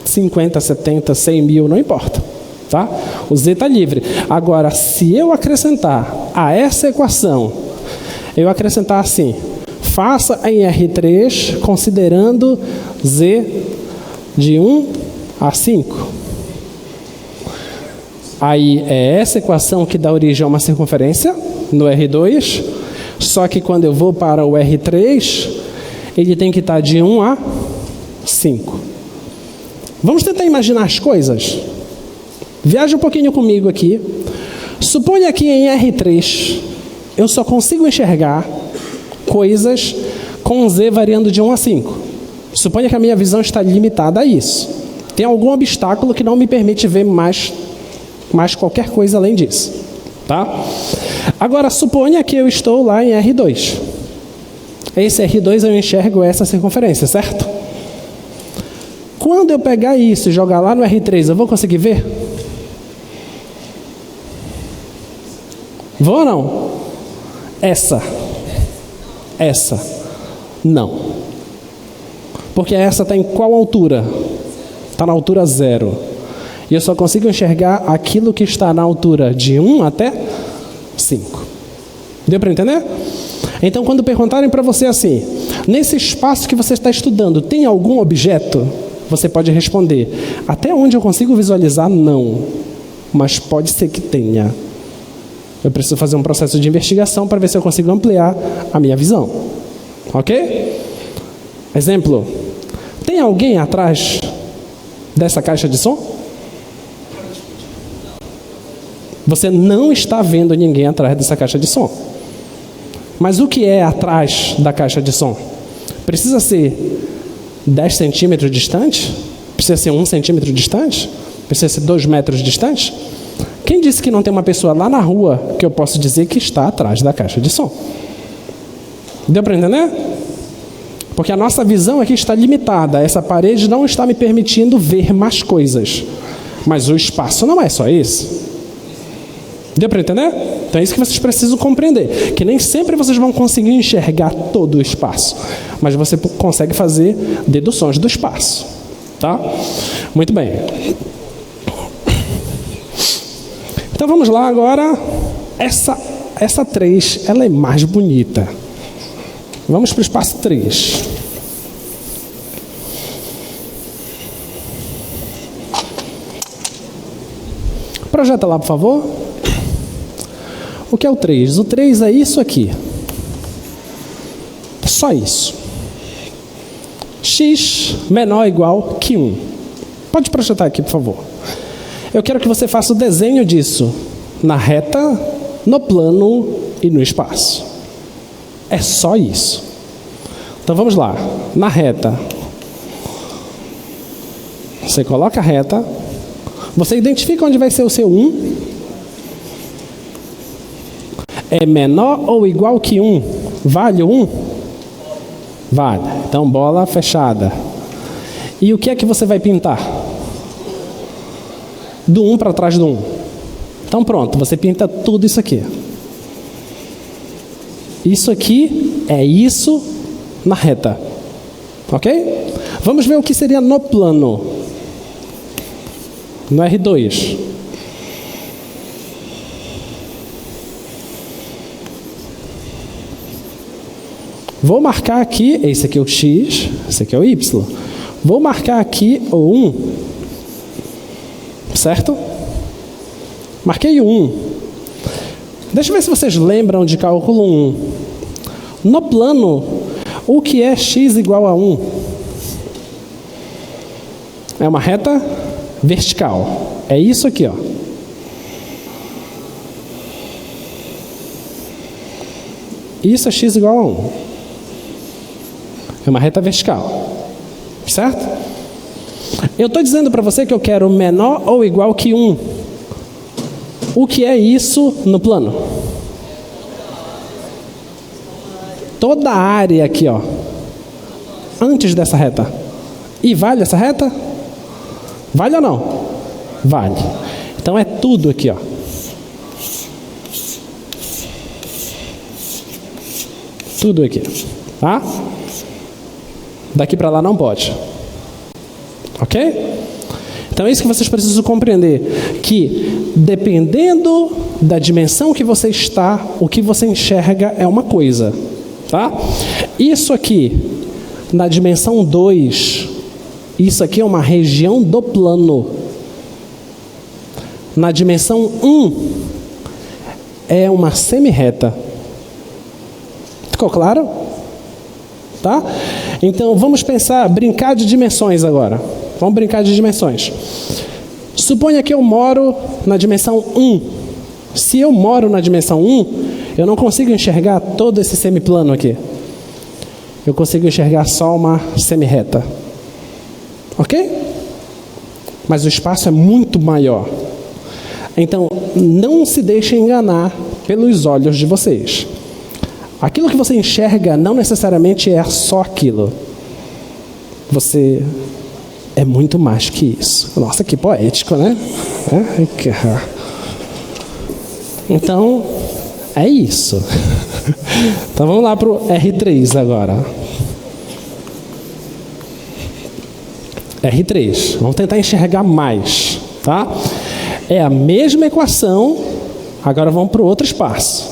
50, 70, 100 mil, não importa. Tá? O Z está livre. Agora, se eu acrescentar a essa equação, eu acrescentar assim, faça em R3 considerando Z de 1 a 5. Aí é essa equação que dá origem a uma circunferência no R2, só que quando eu vou para o R3, ele tem que estar de 1 a 5. Vamos tentar imaginar as coisas? Viaja um pouquinho comigo aqui. Suponha que em R3 eu só consigo enxergar coisas com Z variando de 1 a 5. Suponha que a minha visão está limitada a isso. Tem algum obstáculo que não me permite ver mais qualquer coisa além disso. Tá? Agora, suponha que eu estou lá em R2. Esse R2 eu enxergo essa circunferência, certo? Quando eu pegar isso e jogar lá no R3, eu vou conseguir ver? Vou ou não? Essa. Não. Porque essa está em qual altura? Está na altura 0. E eu só consigo enxergar aquilo que está na altura de 1 até 5. Deu para entender? Então, quando perguntarem para você assim, nesse espaço que você está estudando, tem algum objeto? Você pode responder, até onde eu consigo visualizar, não. Mas pode ser que tenha. Eu preciso fazer um processo de investigação para ver se eu consigo ampliar a minha visão. Ok? Exemplo. Tem alguém atrás dessa caixa de som? Você não está vendo ninguém atrás dessa caixa de som. Mas o que é atrás da caixa de som? Precisa ser 10 centímetros distante? Precisa ser 1 centímetro distante? Precisa ser 2 metros distante? Quem disse que não tem uma pessoa lá na rua que eu posso dizer que está atrás da caixa de som? Deu para entender? Porque a nossa visão aqui está limitada. Essa parede não está me permitindo ver mais coisas. Mas o espaço não é só esse. Deu para entender? Então é isso que vocês precisam compreender. Que nem sempre vocês vão conseguir enxergar todo o espaço. Mas você consegue fazer deduções do espaço. Tá? Muito bem. Então vamos lá agora. Essa 3, ela é mais bonita. Vamos para o espaço 3. Projeta lá, por favor. O que é o 3? O 3 é isso aqui. Só isso. X menor ou igual que 1. Pode projetar aqui, por favor. Eu quero que você faça o desenho disso na reta, no plano e no espaço. É só isso. Então vamos lá. Na reta. Você coloca a reta. Você identifica onde vai ser o seu 1. É menor ou igual que 1? Vale o 1? Vale. Então, bola fechada. E o que é que você vai pintar? Do 1 para trás do 1. Então, pronto. Você pinta tudo isso aqui. Isso aqui é isso na reta. Ok? Vamos ver o que seria no plano. No R2. Vou marcar aqui, esse aqui é o X, esse aqui é o Y. Vou marcar aqui o 1. Certo? Marquei o 1. Deixa eu ver se vocês lembram de cálculo 1. No plano, o que é X igual a 1? É uma reta vertical. É isso aqui, ó. Isso é X igual a 1. É uma reta vertical. Certo? Eu estou dizendo para você que eu quero menor ou igual que 1. O que é isso no plano? Toda a área aqui, ó. Antes dessa reta. E vale essa reta? Vale ou não? Vale. Então é tudo aqui, ó. Tudo aqui. Tá? Daqui para lá não pode. Ok? Então é isso que vocês precisam compreender. Que dependendo da dimensão que você está, o que você enxerga é uma coisa. Tá? Isso aqui, na dimensão 2, isso aqui é uma região do plano. Na dimensão 1, é uma semi-reta. Ficou claro? Tá? Então, vamos brincar de dimensões agora. Vamos brincar de dimensões. Suponha que eu moro na dimensão 1. Se eu moro na dimensão 1, eu não consigo enxergar todo esse semiplano aqui. Eu consigo enxergar só uma semi-reta. Ok? Mas o espaço é muito maior. Então, não se deixe enganar pelos olhos de vocês. Aquilo que você enxerga não necessariamente é só aquilo. Você é muito mais que isso. Nossa, que poético, né? Então, é isso. Então vamos lá para o R3 agora. R3. Vamos tentar enxergar mais, tá? É a mesma equação, agora vamos para o outro espaço.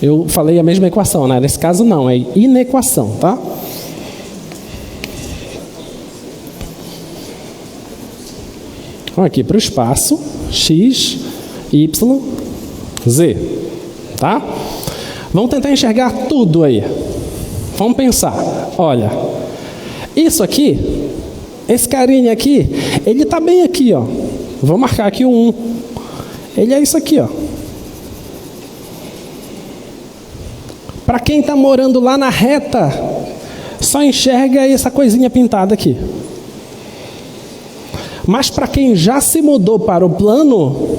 Eu falei a mesma equação, né? Nesse caso não, é inequação, tá? Vamos aqui para o espaço, x, y, z, tá? Vamos tentar enxergar tudo aí. Vamos pensar, olha, isso aqui, esse carinha aqui, ele está bem aqui, ó. Vou marcar aqui o 1. Ele é isso aqui, ó. Para quem está morando lá na reta, só enxerga essa coisinha pintada aqui. Mas para quem já se mudou para o plano,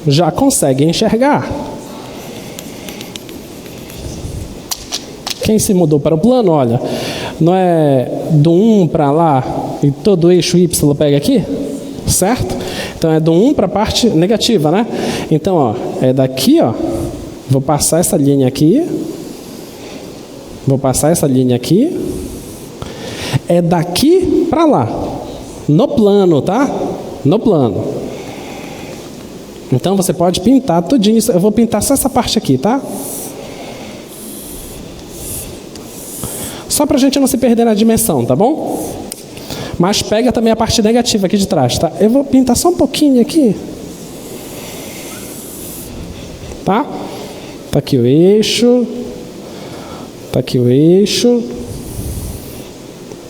já consegue enxergar. Quem se mudou para o plano, olha, não é do 1 para lá e todo o eixo Y pega aqui? Certo? Então é do 1 para a parte negativa, né? Então, ó, é daqui, ó. Vou passar essa linha aqui. Vou passar essa linha aqui. É daqui para lá. No plano, tá? No plano. Então você pode pintar tudinho. Eu vou pintar só essa parte aqui, tá? Só pra gente não se perder na dimensão, tá bom? Mas pega também a parte negativa aqui de trás, tá? Eu vou pintar só um pouquinho aqui. Tá? Tá aqui o eixo. Tá aqui o eixo.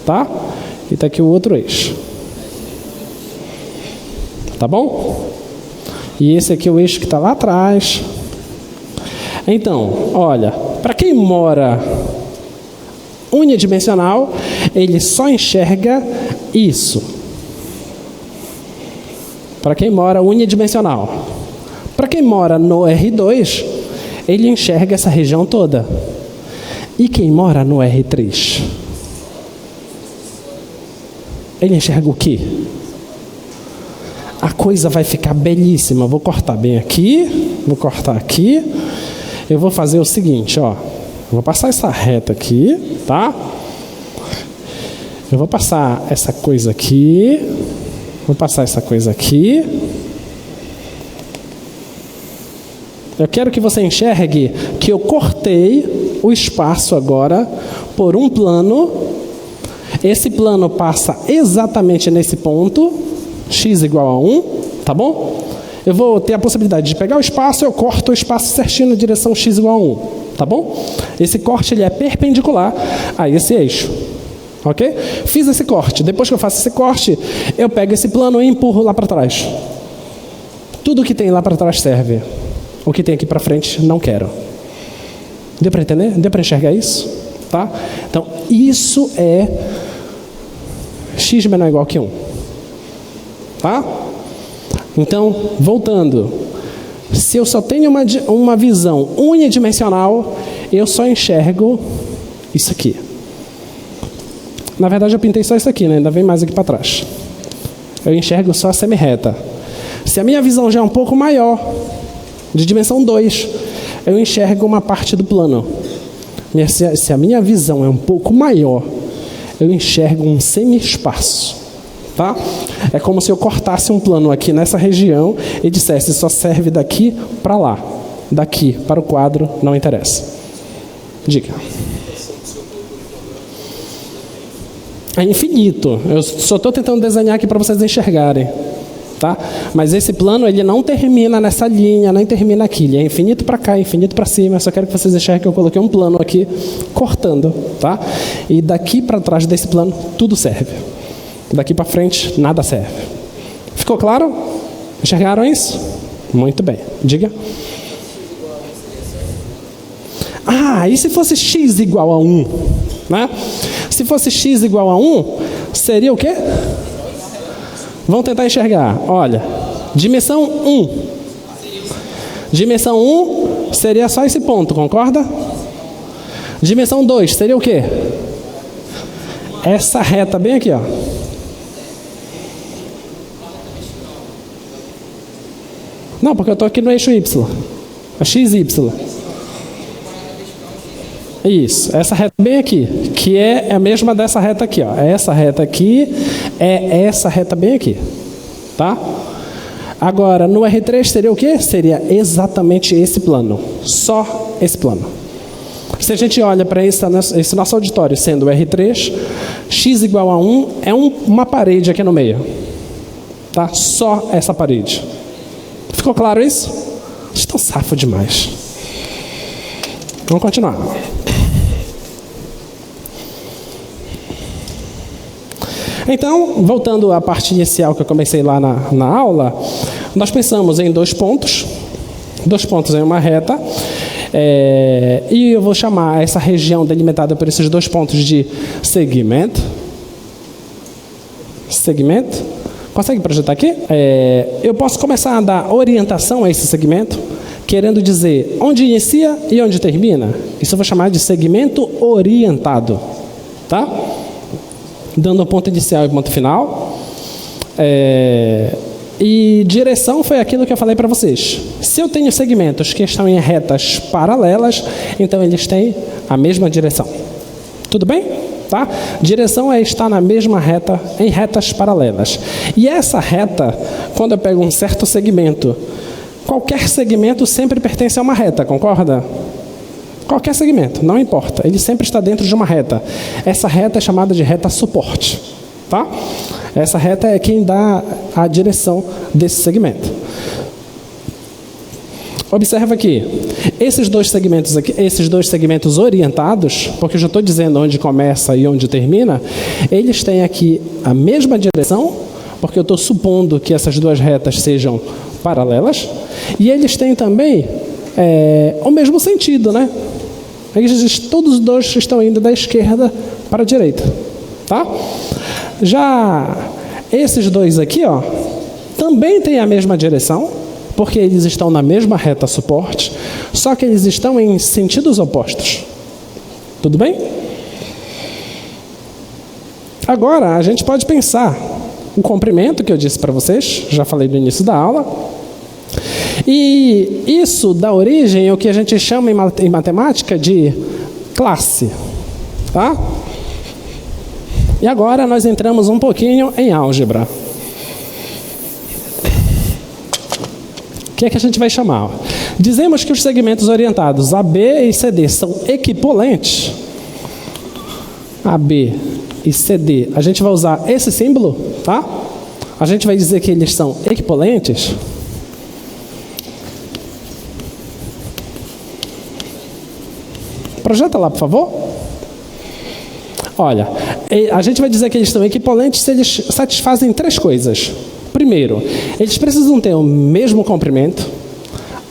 Tá? E tá aqui o outro eixo. Tá bom? E esse aqui é o eixo que está lá atrás. Então, olha, para quem mora unidimensional, ele só enxerga isso. Para quem mora unidimensional. Para quem mora no R2, ele enxerga essa região toda. E quem mora no R3? Ele enxerga o quê? A coisa vai ficar belíssima. Vou cortar bem aqui. Vou cortar aqui. Eu vou fazer o seguinte, ó. Eu vou passar essa reta aqui, tá? Eu vou passar essa coisa aqui. Vou passar essa coisa aqui. Eu quero que você enxergue que eu cortei o espaço agora por um plano. Esse plano passa exatamente nesse ponto, x igual a 1, tá bom? Eu vou ter a possibilidade de pegar o espaço, eu corto o espaço certinho na direção x igual a 1, tá bom? Esse corte ele é perpendicular a esse eixo, ok? Fiz esse corte. Depois que eu faço esse corte, eu pego esse plano e empurro lá para trás. Tudo que tem lá para trás serve. O que tem aqui para frente, não quero. Deu para entender? Deu para enxergar isso? Tá? Então, isso é x menor ou igual que 1. Tá? Então, voltando. Se eu só tenho uma visão unidimensional, eu só enxergo isso aqui. Na verdade, eu pintei só isso aqui, né? Ainda vem mais aqui para trás. Eu enxergo só a semi-reta. Se a minha visão já é um pouco maior, de dimensão 2, eu enxergo uma parte do plano. Se a minha visão é um pouco maior, eu enxergo um semi-espaço. Tá? É como se eu cortasse um plano aqui nessa região e dissesse, só serve daqui para lá. Daqui para o quadro, não interessa. Diga. É infinito. Eu só estou tentando desenhar aqui para vocês enxergarem. Tá? Mas esse plano ele não termina nessa linha, nem termina aqui. Ele é infinito para cá, infinito para cima. Eu só quero que vocês enxerguem que eu coloquei um plano aqui cortando. Tá? E daqui para trás desse plano, tudo serve. Daqui para frente, nada serve. Ficou claro? Enxergaram isso? Muito bem. Diga. Ah, e se fosse x igual a 1? Né? Se fosse x igual a 1, seria o quê? Vamos tentar enxergar. Olha, dimensão 1. Dimensão 1 seria só esse ponto, concorda? Dimensão 2 seria o quê? Essa reta bem aqui, ó. Não, porque eu estou aqui no eixo Y. A XY. Isso, essa reta bem aqui, que é a mesma dessa reta aqui, ó. Essa reta aqui é essa reta bem aqui, tá? Agora, no R3 seria o quê? Seria exatamente esse plano, só esse plano. Se a gente olha para esse nosso auditório sendo o R3, x igual a 1 é uma parede aqui no meio, tá? Só essa parede. Ficou claro isso? Estou safo demais. Vamos continuar. Então, voltando à parte inicial que eu comecei lá na aula, nós pensamos em dois pontos em uma reta, e eu vou chamar essa região delimitada por esses dois pontos de segmento. Segmento. Consegue projetar aqui? Eu posso começar a dar orientação a esse segmento, querendo dizer onde inicia e onde termina. Isso eu vou chamar de segmento orientado, tá? Dando o ponto inicial e o ponto final. E direção foi aquilo que eu falei para vocês. Se eu tenho segmentos que estão em retas paralelas, então eles têm a mesma direção. Tudo bem? Tá? Direção é estar na mesma reta, em retas paralelas. E essa reta, quando eu pego um certo segmento, qualquer segmento sempre pertence a uma reta, concorda? Qualquer segmento, não importa, ele sempre está dentro de uma reta. Essa reta é chamada de reta suporte, tá? Essa reta é quem dá a direção desse segmento. Observa aqui, esses dois segmentos aqui, esses dois segmentos orientados, porque eu já estou dizendo onde começa e onde termina, eles têm aqui a mesma direção, porque eu estou supondo que essas duas retas sejam paralelas, e eles têm também o mesmo sentido, né? Todos os dois estão indo da esquerda para a direita, tá? Já esses dois aqui, ó, também têm a mesma direção, porque eles estão na mesma reta suporte, só que eles estão em sentidos opostos. Tudo bem? Agora, a gente pode pensar o comprimento que eu disse para vocês, já falei no início da aula, e isso dá origem ao que a gente chama em matemática de classe, tá? E agora nós entramos um pouquinho em álgebra. O que é que a gente vai chamar? Dizemos que os segmentos orientados AB e CD são equivalentes. AB e CD, a gente vai usar esse símbolo, tá? A gente vai dizer que eles são equivalentes. Projeta lá, por favor. Olha, a gente vai dizer que eles são equivalentes se eles satisfazem três coisas. Primeiro, eles precisam ter o mesmo comprimento,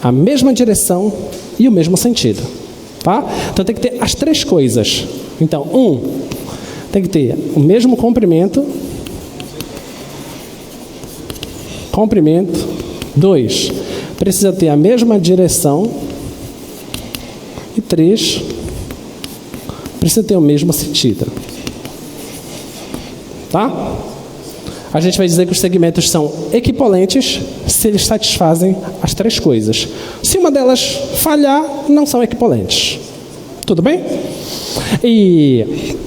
a mesma direção e o mesmo sentido, tá? Então tem que ter as três coisas. Então, tem que ter o mesmo comprimento. 2, precisa ter a mesma direção. E 3, precisa ter o mesmo sentido. Tá? A gente vai dizer que os segmentos são equivalentes se eles satisfazem as três coisas. Se uma delas falhar, não são equivalentes. Tudo bem? E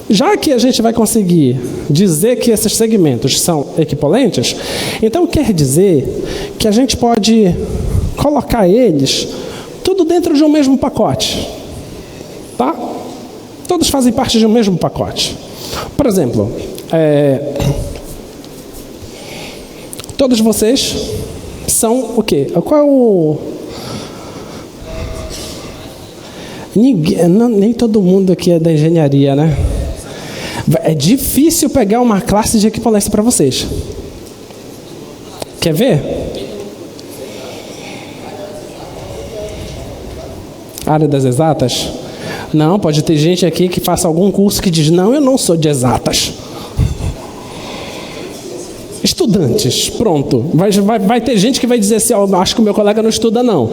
já que a gente vai conseguir dizer que esses segmentos são equivalentes, então quer dizer que a gente pode colocar eles tudo dentro de um mesmo pacote. Tá? Todos fazem parte de um mesmo pacote. Por exemplo, todos vocês são o quê? Qual é o... Nem todo mundo aqui é da engenharia, né? É difícil pegar uma classe de equivalência para vocês. Quer ver? Área das exatas? Não, pode ter gente aqui que faça algum curso que diz, não, eu não sou de exatas. Estudantes, pronto. Vai ter gente que vai dizer assim, acho que o meu colega não estuda, não.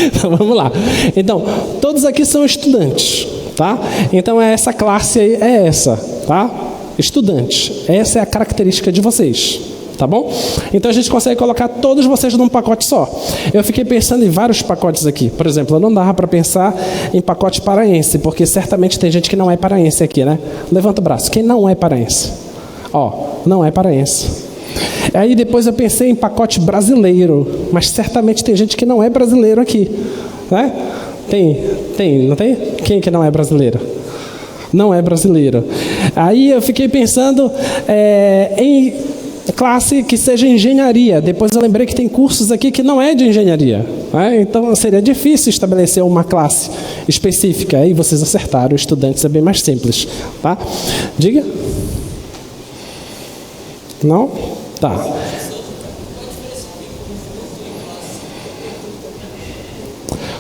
Então, vamos lá. Então, todos aqui são estudantes, tá? Então, essa classe aí é essa, tá? Estudantes. Essa é a característica de vocês, Tá bom? Então a gente consegue colocar todos vocês num pacote só. Eu fiquei pensando em vários pacotes aqui. Por exemplo, não dava para pensar em pacote paraense, porque certamente tem gente que não é paraense aqui, né? Levanta o braço. Quem não é paraense? Ó, não é paraense. Aí depois eu pensei em pacote brasileiro, mas certamente tem gente que não é brasileiro aqui, né? Tem, não tem? Quem que não é brasileiro? Não é brasileiro. Aí eu fiquei pensando em classe que seja engenharia. Depois eu lembrei que tem cursos aqui que não é de engenharia, né? Então seria difícil estabelecer uma classe específica. Aí vocês acertaram, estudantes é bem mais simples, tá? Diga. Não? Tá.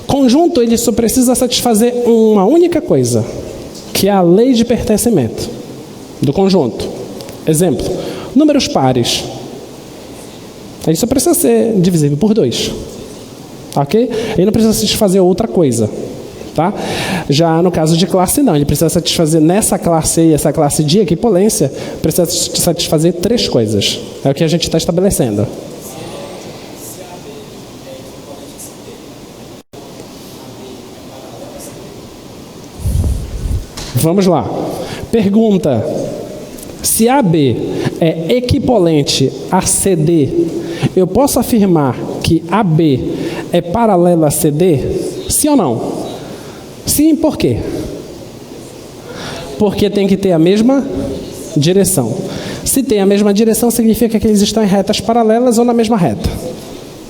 Conjunto, ele só precisa satisfazer uma única coisa, que é a lei de pertencimento do conjunto. Exemplo, números pares. Ele só precisa ser divisível por 2. Ok? Ele não precisa satisfazer outra coisa. Tá? Já no caso de classe, não. Ele precisa satisfazer nessa classe e essa classe de equipolência, precisa satisfazer 3 coisas. É o que a gente está estabelecendo. Vamos lá. Pergunta: se AB é equipolente a CD, eu posso afirmar que AB é paralela a CD? Sim ou não? Sim, por quê? Porque tem que ter a mesma direção. Se tem a mesma direção, significa que eles estão em retas paralelas ou na mesma reta.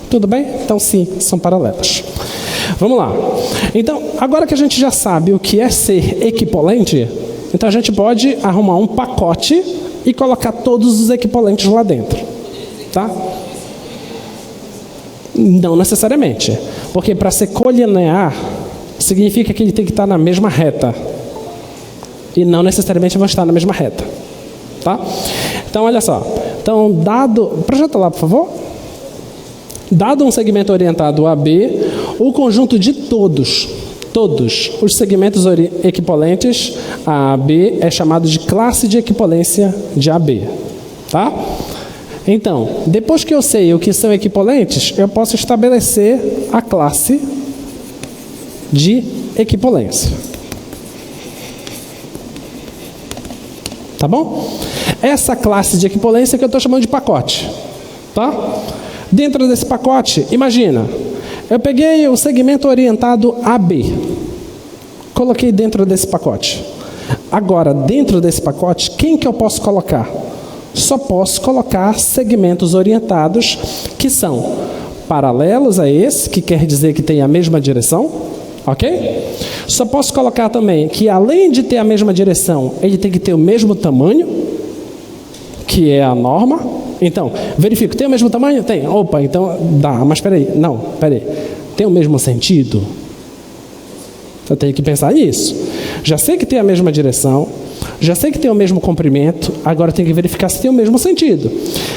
Tudo bem? Então, sim, são paralelas. Vamos lá. Então, agora que a gente já sabe o que é ser equipolente, então a gente pode arrumar um pacote e colocar todos os equipolentes lá dentro. Tá? Não necessariamente. Porque para ser colinear, significa que ele tem que estar na mesma reta. E não necessariamente vão estar na mesma reta. Tá? Então, olha só. Então, projeta lá, por favor. Dado um segmento orientado AB, o conjunto de todos os segmentos equipolentes a AB é chamado de classe de equipolência de AB. Tá? Então, depois que eu sei o que são equipolentes, eu posso estabelecer a classe de equipolência. Tá bom? Essa classe de equipolência que eu estou chamando de pacote. Tá? Dentro desse pacote, imagina, eu peguei o segmento orientado AB, coloquei dentro desse pacote. Agora, dentro desse pacote, quem que eu posso colocar? Só posso colocar segmentos orientados que são paralelos a esse, que quer dizer que tem a mesma direção, ok? Só posso colocar também que, além de ter a mesma direção, ele tem que ter o mesmo tamanho, que é a norma. Então, verifico, tem o mesmo tamanho? Tem. Opa, então dá, mas peraí. Não, peraí. Tem o mesmo sentido? Eu tenho que pensar nisso. Já sei que tem a mesma direção, já sei que tem o mesmo comprimento, agora tenho que verificar se tem o mesmo sentido.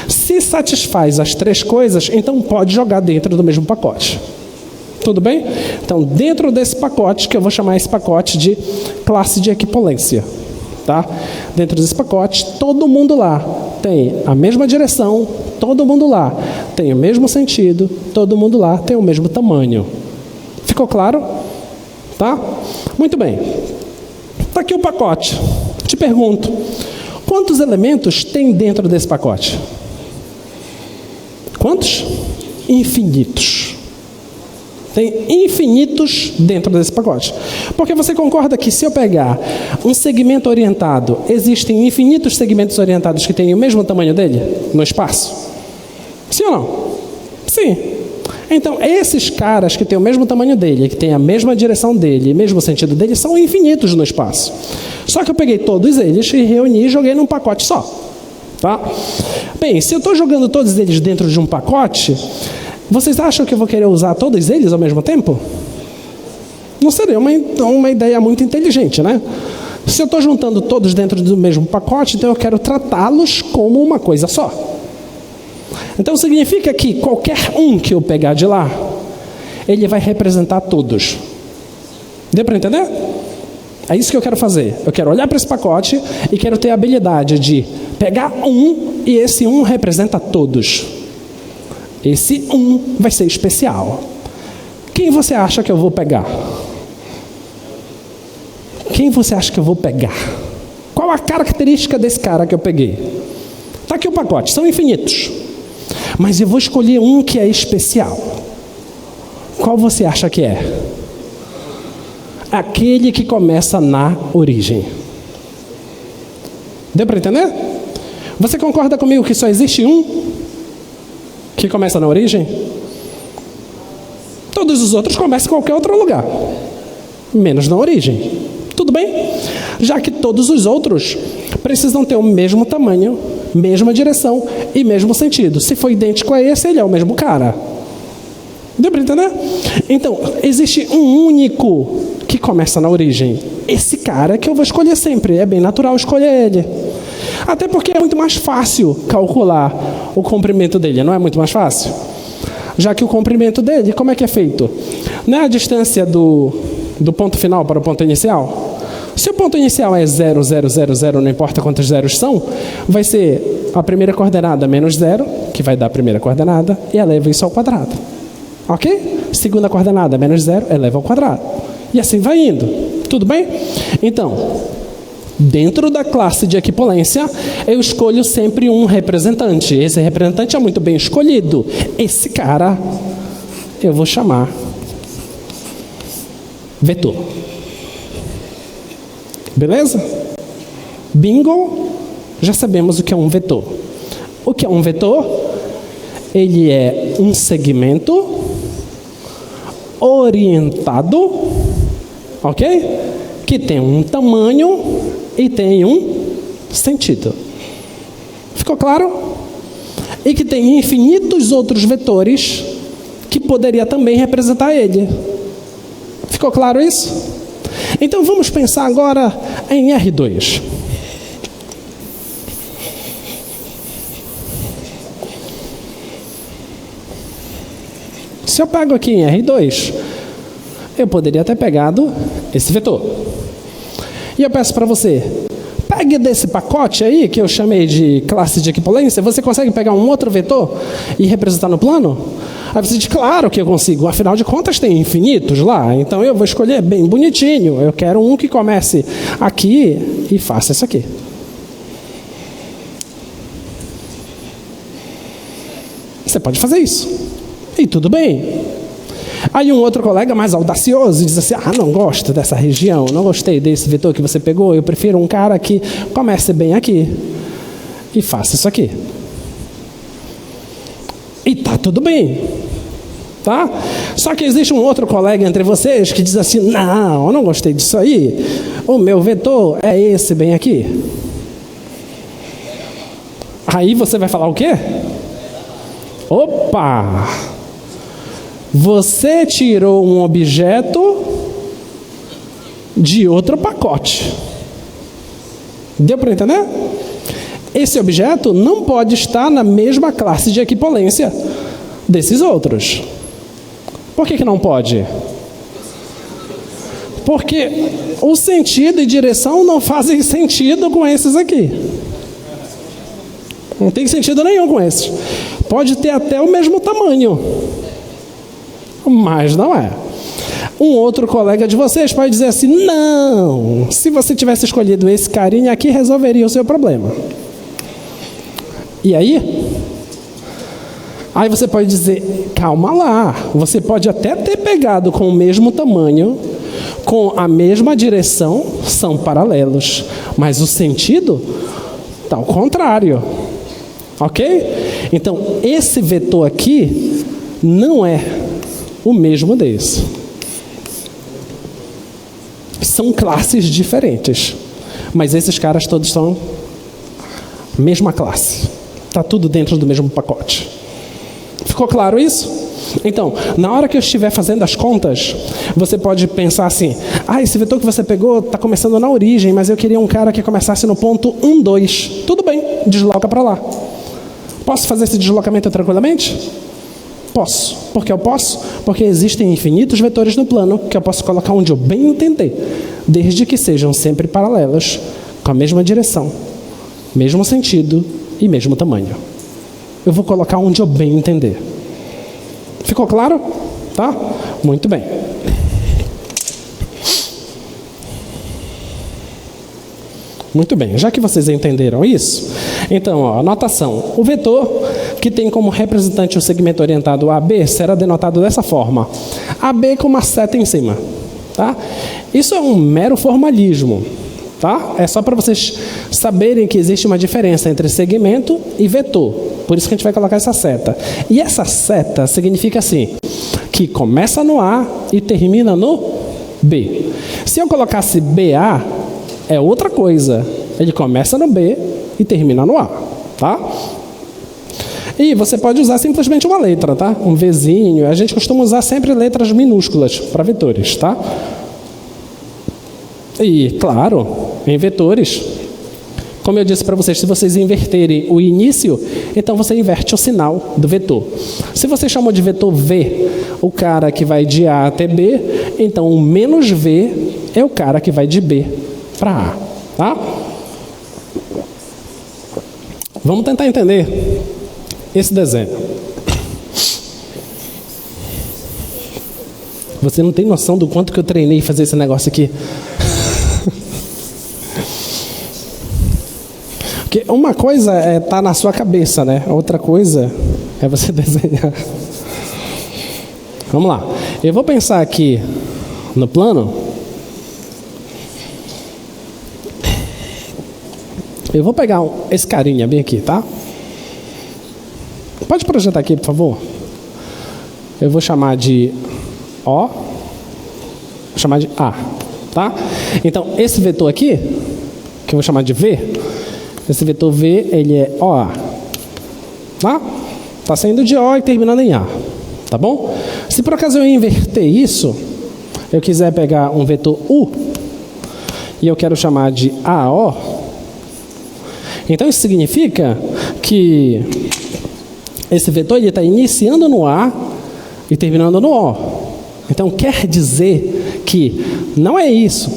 Se satisfaz as 3 coisas, então pode jogar dentro do mesmo pacote. Tudo bem? Então, dentro desse pacote, que eu vou chamar esse pacote de classe de equipolência. Tá? Dentro desse pacote, todo mundo lá tem a mesma direção, todo mundo lá tem o mesmo sentido, todo mundo lá tem o mesmo tamanho. Ficou claro? Tá? Muito bem. Está aqui o pacote. Te pergunto, quantos elementos tem dentro desse pacote? Quantos? Infinitos. Tem infinitos dentro desse pacote. Porque você concorda que se eu pegar um segmento orientado, existem infinitos segmentos orientados que têm o mesmo tamanho dele no espaço? Sim ou não? Sim. Então, esses caras que têm o mesmo tamanho dele, que têm a mesma direção dele, o mesmo sentido dele, são infinitos no espaço. Só que eu peguei todos eles e reuni e joguei num pacote só. Tá? Bem, se eu estou jogando todos eles dentro de um pacote, vocês acham que eu vou querer usar todos eles ao mesmo tempo? Não seria uma ideia muito inteligente, né? Se eu estou juntando todos dentro do mesmo pacote, então eu quero tratá-los como uma coisa só. Então significa que qualquer um que eu pegar de lá, ele vai representar todos. Deu para entender? É isso que eu quero fazer. Eu quero olhar para esse pacote e quero ter a habilidade de pegar um e esse 1 representa todos. Esse 1 vai ser especial. Quem você acha que eu vou pegar? Quem você acha que eu vou pegar? Qual a característica desse cara que eu peguei? Está aqui o pacote, são infinitos. Mas eu vou escolher um que é especial. Qual você acha que é? Aquele que começa na origem. Deu para entender? Você concorda comigo que só existe um que começa na origem? Todos os outros começam em qualquer outro lugar, menos na origem. Tudo bem? Já que todos os outros precisam ter o mesmo tamanho, mesma direção e mesmo sentido. Se for idêntico a esse, ele é o mesmo cara. Deu para entender? Então, existe um único que começa na origem. Esse cara que eu vou escolher sempre. É bem natural escolher ele. Até porque é muito mais fácil calcular o comprimento dele. Não é muito mais fácil? Já que o comprimento dele, como é que é feito? Não é a distância do ponto final para o ponto inicial? Se o ponto inicial é 0, 0, 0, 0, não importa quantos zeros são, vai ser a primeira coordenada menos 0, que vai dar a primeira coordenada, e eleva isso ao quadrado. Ok? Segunda coordenada menos 0, eleva ao quadrado. E assim vai indo. Tudo bem? Então, dentro da classe de equipolência, eu escolho sempre um representante. Esse representante é muito bem escolhido. Esse cara eu vou chamar vetor. Beleza? Bingo! Já sabemos o que é um vetor. O que é um vetor? Ele é um segmento orientado, ok? Que tem um tamanho e tem um sentido. Ficou claro? E que tem infinitos outros vetores que poderia também representar ele. Ficou claro isso? Então vamos pensar agora em R2. Se eu pego aqui em R2, eu poderia ter pegado esse vetor. E eu peço para você, pegue desse pacote aí, que eu chamei de classe de equipolência, você consegue pegar um outro vetor e representar no plano? Aí você diz, claro que eu consigo, afinal de contas tem infinitos lá, então eu vou escolher bem bonitinho, eu quero um que comece aqui e faça isso aqui. Você pode fazer isso, e tudo bem. Aí um outro colega mais audacioso diz assim, não gosto dessa região, não gostei desse vetor que você pegou, eu prefiro um cara que comece bem aqui e faça isso aqui. E tá tudo bem, tá? Só que existe um outro colega entre vocês que diz assim, não, eu não gostei disso aí, o meu vetor é esse bem aqui. Aí você vai falar o quê? Opa! Você tirou um objeto de outro pacote. Deu para entender? Esse objeto não pode estar na mesma classe de equipolência desses outros. Por que não pode? Porque o sentido e direção não fazem sentido com esses aqui. Não tem sentido nenhum com esses. Pode ter até o mesmo tamanho, mas não é. Um outro colega de vocês pode dizer assim, não, se você tivesse escolhido esse carinha aqui, resolveria o seu problema. E aí? Aí você pode dizer, calma lá, você pode até ter pegado com o mesmo tamanho, com a mesma direção, são paralelos, mas o sentido está ao contrário. Ok? Então, esse vetor aqui não é o mesmo desse. São classes diferentes, mas esses caras todos são mesma classe. Está tudo dentro do mesmo pacote. Ficou claro isso? Então, na hora que eu estiver fazendo as contas, você pode pensar assim, esse vetor que você pegou está começando na origem, mas eu queria um cara que começasse no ponto 1, 2. Tudo bem, desloca para lá. Posso fazer esse deslocamento tranquilamente? Posso. Por que eu posso? Porque existem infinitos vetores no plano que eu posso colocar onde eu bem entender, desde que sejam sempre paralelos, com a mesma direção, mesmo sentido e mesmo tamanho. Eu vou colocar onde eu bem entender. Ficou claro? Tá? Muito bem. Muito bem, já que vocês entenderam isso, então, ó, anotação. O vetor que tem como representante o segmento orientado AB será denotado dessa forma. AB com uma seta em cima. Tá? Isso é um mero formalismo. Tá? É só para vocês saberem que existe uma diferença entre segmento e vetor. Por isso que a gente vai colocar essa seta. E essa seta significa assim, que começa no A e termina no B. Se eu colocasse BA, é outra coisa. Ele começa no B e termina no A. Tá? E você pode usar simplesmente uma letra, tá? Um Vzinho. A gente costuma usar sempre letras minúsculas para vetores, tá? E, claro, em vetores, como eu disse para vocês, se vocês inverterem o início, então você inverte o sinal do vetor. Se você chamou de vetor V, o cara que vai de A até B, então o menos V é o cara que vai de B para A. Tá? Vamos tentar entender esse desenho. Você não tem noção do quanto que eu treinei fazer esse negócio aqui. Porque uma coisa é estar na sua cabeça, né? Outra coisa é você desenhar. Vamos lá. Eu vou pensar aqui no plano. Eu vou pegar esse carinha bem aqui, tá? Pode projetar aqui, por favor? Eu vou chamar de O. Vou chamar de A, tá? Então, esse vetor aqui, que eu vou chamar de V, esse vetor V, ele é OA. Tá? Tá saindo de O e terminando em A. Tá bom? Se por acaso eu inverter isso, eu quiser pegar um vetor U, e eu quero chamar de AO, então isso significa que esse vetor está iniciando no A e terminando no O. Então quer dizer que não é isso.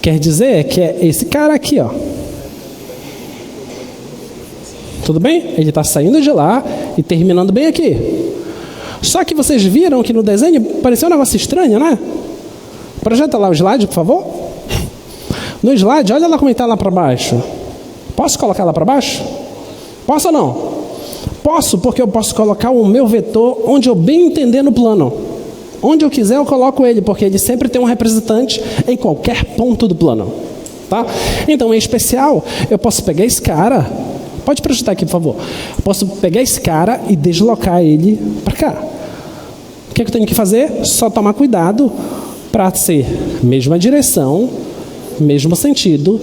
Quer dizer que é esse cara aqui, ó. Tudo bem? Ele está saindo de lá e terminando bem aqui. Só que vocês viram que no desenho pareceu um negócio estranho, né? Projeta lá o slide, por favor. No slide, olha lá como ele está lá para baixo. Posso colocar lá para baixo? Posso ou não? Posso, porque eu posso colocar o meu vetor onde eu bem entender no plano. Onde eu quiser eu coloco ele, porque ele sempre tem um representante em qualquer ponto do plano. Tá? Então, em especial, eu posso pegar esse cara. Pode projetar aqui, por favor. Eu posso pegar esse cara e deslocar ele para cá. O que eu tenho que fazer? Só tomar cuidado para ser mesma direção, mesmo sentido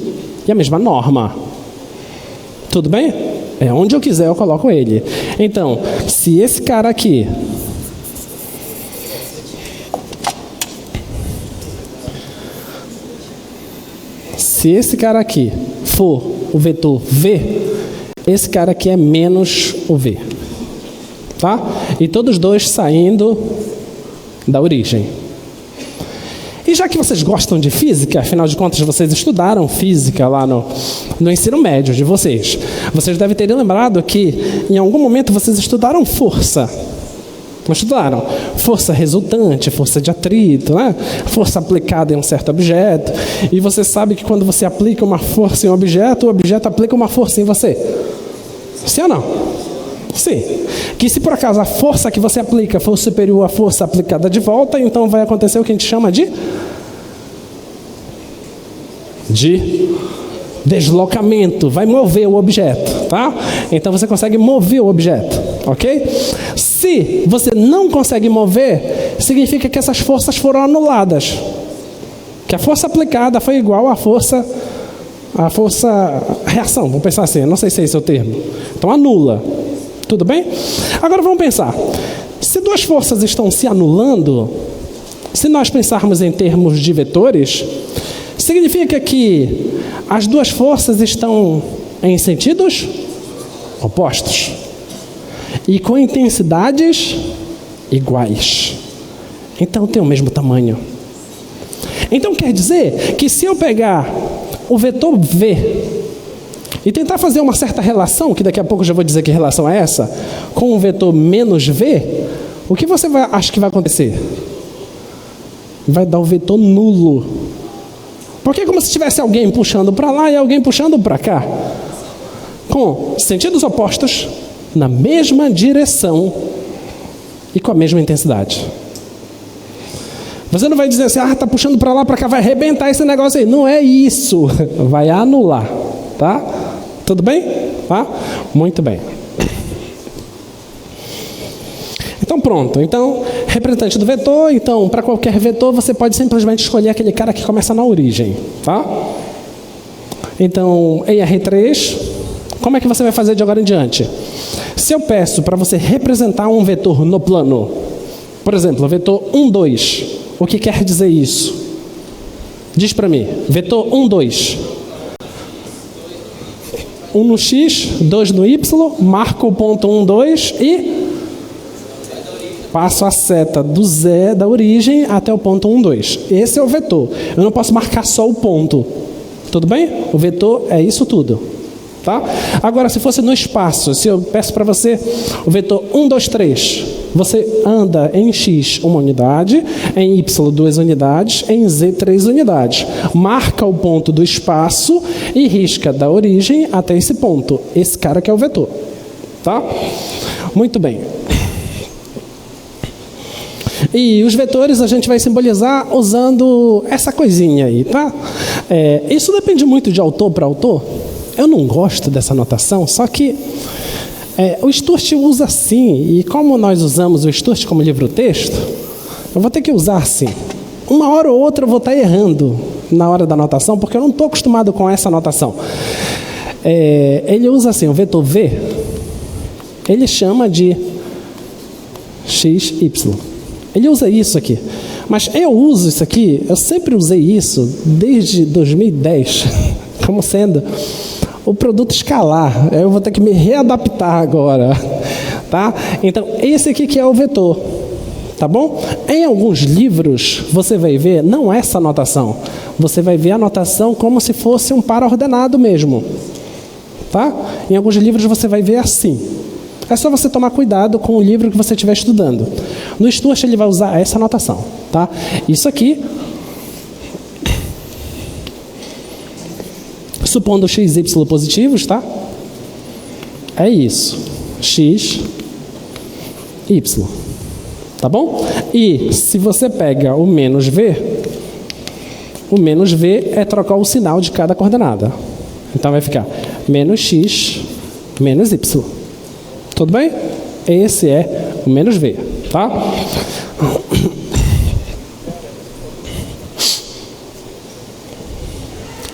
e a mesma norma. Tudo bem? É onde eu quiser eu coloco ele. Então, se esse cara aqui for o vetor V, esse cara aqui é menos o V. Tá? E todos dois saindo da origem. E já que vocês gostam de física, afinal de contas vocês estudaram física lá no ensino médio de vocês. Vocês devem ter lembrado que em algum momento vocês estudaram força. Não estudaram? Força resultante, força de atrito, né? Força aplicada em um certo objeto. E você sabe que quando você aplica uma força em um objeto, o objeto aplica uma força em você. Sim ou não? Sim. Que se por acaso a força que você aplica for superior à força aplicada de volta, então vai acontecer o que a gente chama de deslocamento. Vai mover o objeto, tá? Então você consegue mover o objeto, ok? Se você não consegue mover, significa que essas forças foram anuladas. Que a força aplicada foi igual à força reação, vamos pensar assim, não sei se é esse o termo. Então anula. Tudo bem? Agora vamos pensar. Se duas forças estão se anulando, se nós pensarmos em termos de vetores, significa que as duas forças estão em sentidos opostos e com intensidades iguais. Então tem o mesmo tamanho. Então quer dizer que se eu pegar o vetor V e tentar fazer uma certa relação, que daqui a pouco eu já vou dizer que relação é essa, com o vetor menos v, o que você acha que vai acontecer? Vai dar o vetor nulo. Porque é como se tivesse alguém puxando para lá e alguém puxando para cá, com sentidos opostos, na mesma direção e com a mesma intensidade. Você não vai dizer assim, está puxando para lá, para cá, vai arrebentar esse negócio aí. Não é isso. Vai anular, tá? Tudo bem? Tá? Muito bem. Então pronto. Então, representante do vetor. Então, para qualquer vetor, você pode simplesmente escolher aquele cara que começa na origem, tá? Então, em R3, como é que você vai fazer de agora em diante? Se eu peço para você representar um vetor no plano, por exemplo, o vetor 1, 2, o que quer dizer isso? Diz para mim, vetor 1, 2. 1 no X, 2 no Y, marco o ponto 1, 2 e passo a seta do zero, da origem até o ponto 1, 2. Esse é o vetor. Eu não posso marcar só o ponto. Tudo bem? O vetor é isso tudo. Tá? Agora, se fosse no espaço, se eu peço para você o vetor 1, 2, 3, você anda em X 1 unidade, em Y 2 unidades, em Z 3 unidades. Marca o ponto do espaço e risca da origem até esse ponto. Esse cara que é o vetor. Tá? Muito bem. E os vetores a gente vai simbolizar usando essa coisinha aí, tá? Isso depende muito de autor para autor. Eu não gosto dessa notação, só que o Sturt usa assim, e como nós usamos o Sturt como livro-texto, eu vou ter que usar assim. Uma hora ou outra eu vou estar errando na hora da notação, porque eu não estou acostumado com essa notação. Ele usa assim, o vetor V, ele chama de XY. Ele usa isso aqui. Mas eu uso isso aqui, eu sempre usei isso desde 2010, como sendo o produto escalar. Eu vou ter que me readaptar agora. Tá? Então, esse aqui que é o vetor. Tá bom? Em alguns livros, você vai ver, não essa notação. Você vai ver a notação como se fosse um par ordenado mesmo. Tá? Em alguns livros você vai ver assim. É só você tomar cuidado com o livro que você estiver estudando. No Sturt ele vai usar essa notação, tá? Isso aqui, supondo x, y positivos, tá? É isso. X, y. Tá bom? E se você pega o menos v é trocar o sinal de cada coordenada. Então vai ficar menos x, menos y. Tudo bem? Esse é o menos v, tá?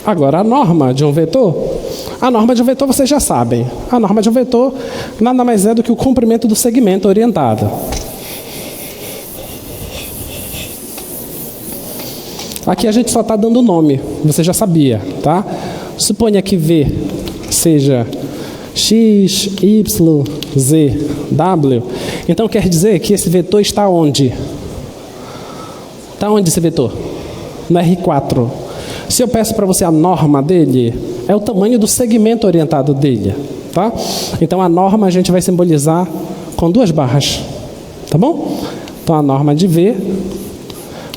Agora, a norma de um vetor. A norma de um vetor vocês já sabem. A norma de um vetor nada mais é do que o comprimento do segmento orientado. Aqui a gente só está dando nome. Você já sabia, tá? Suponha que V seja X, Y, Z, W. Então quer dizer que esse vetor está onde? Está onde esse vetor? No R4. Se eu peço para você a norma dele, é o tamanho do segmento orientado dele. Tá? Então a norma a gente vai simbolizar com 2 barras. Tá bom? Então a norma de V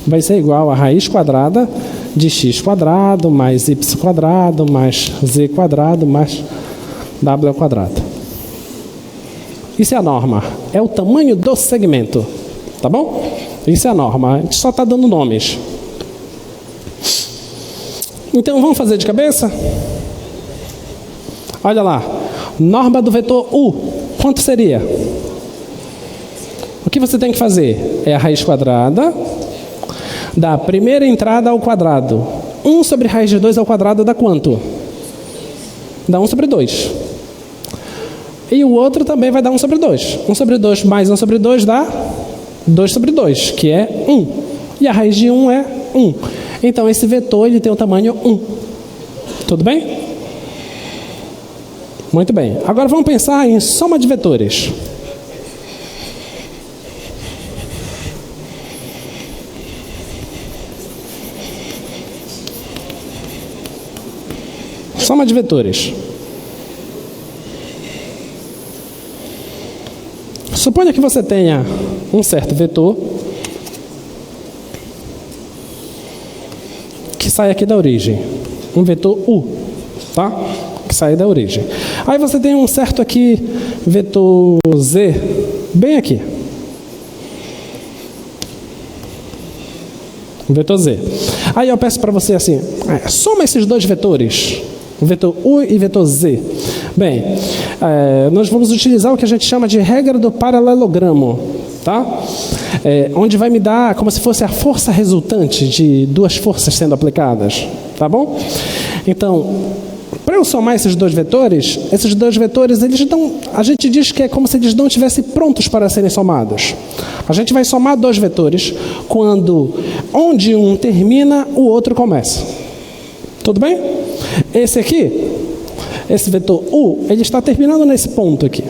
vai ser igual a raiz quadrada de x quadrado mais y quadrado mais z quadrado mais w ao quadrado. Isso é a norma. É o tamanho do segmento. Tá bom? Isso é a norma. A gente só está dando nomes. Então, vamos fazer de cabeça? Olha lá. Norma do vetor u. Quanto seria? O que você tem que fazer? É a raiz quadrada da primeira entrada ao quadrado. 1 sobre raiz de 2 ao quadrado dá quanto? Dá 1 sobre 2. E o outro também vai dar 1 sobre 2. 1 sobre 2 mais 1 sobre 2 dá 2 sobre 2, que é 1. E a raiz de 1 é 1. Então, esse vetor ele tem o tamanho 1. Tudo bem? Muito bem. Agora vamos pensar em soma de vetores. Soma de vetores. Suponha que você tenha um certo vetor que sai aqui da origem. Um vetor U, tá? Que sai da origem. Aí você tem um certo aqui vetor Z, bem aqui. Um vetor Z. Aí eu peço para você assim, soma esses dois vetores, o vetor U e vetor Z. Bem, nós vamos utilizar o que a gente chama de regra do paralelogramo, tá? Onde vai me dar como se fosse a força resultante de duas forças sendo aplicadas, tá bom? Então, para eu somar esses dois vetores, a gente diz que é como se eles não estivessem prontos para serem somados. A gente vai somar dois vetores quando onde um termina, o outro começa. Tudo bem? Esse aqui, esse vetor U, ele está terminando nesse ponto aqui.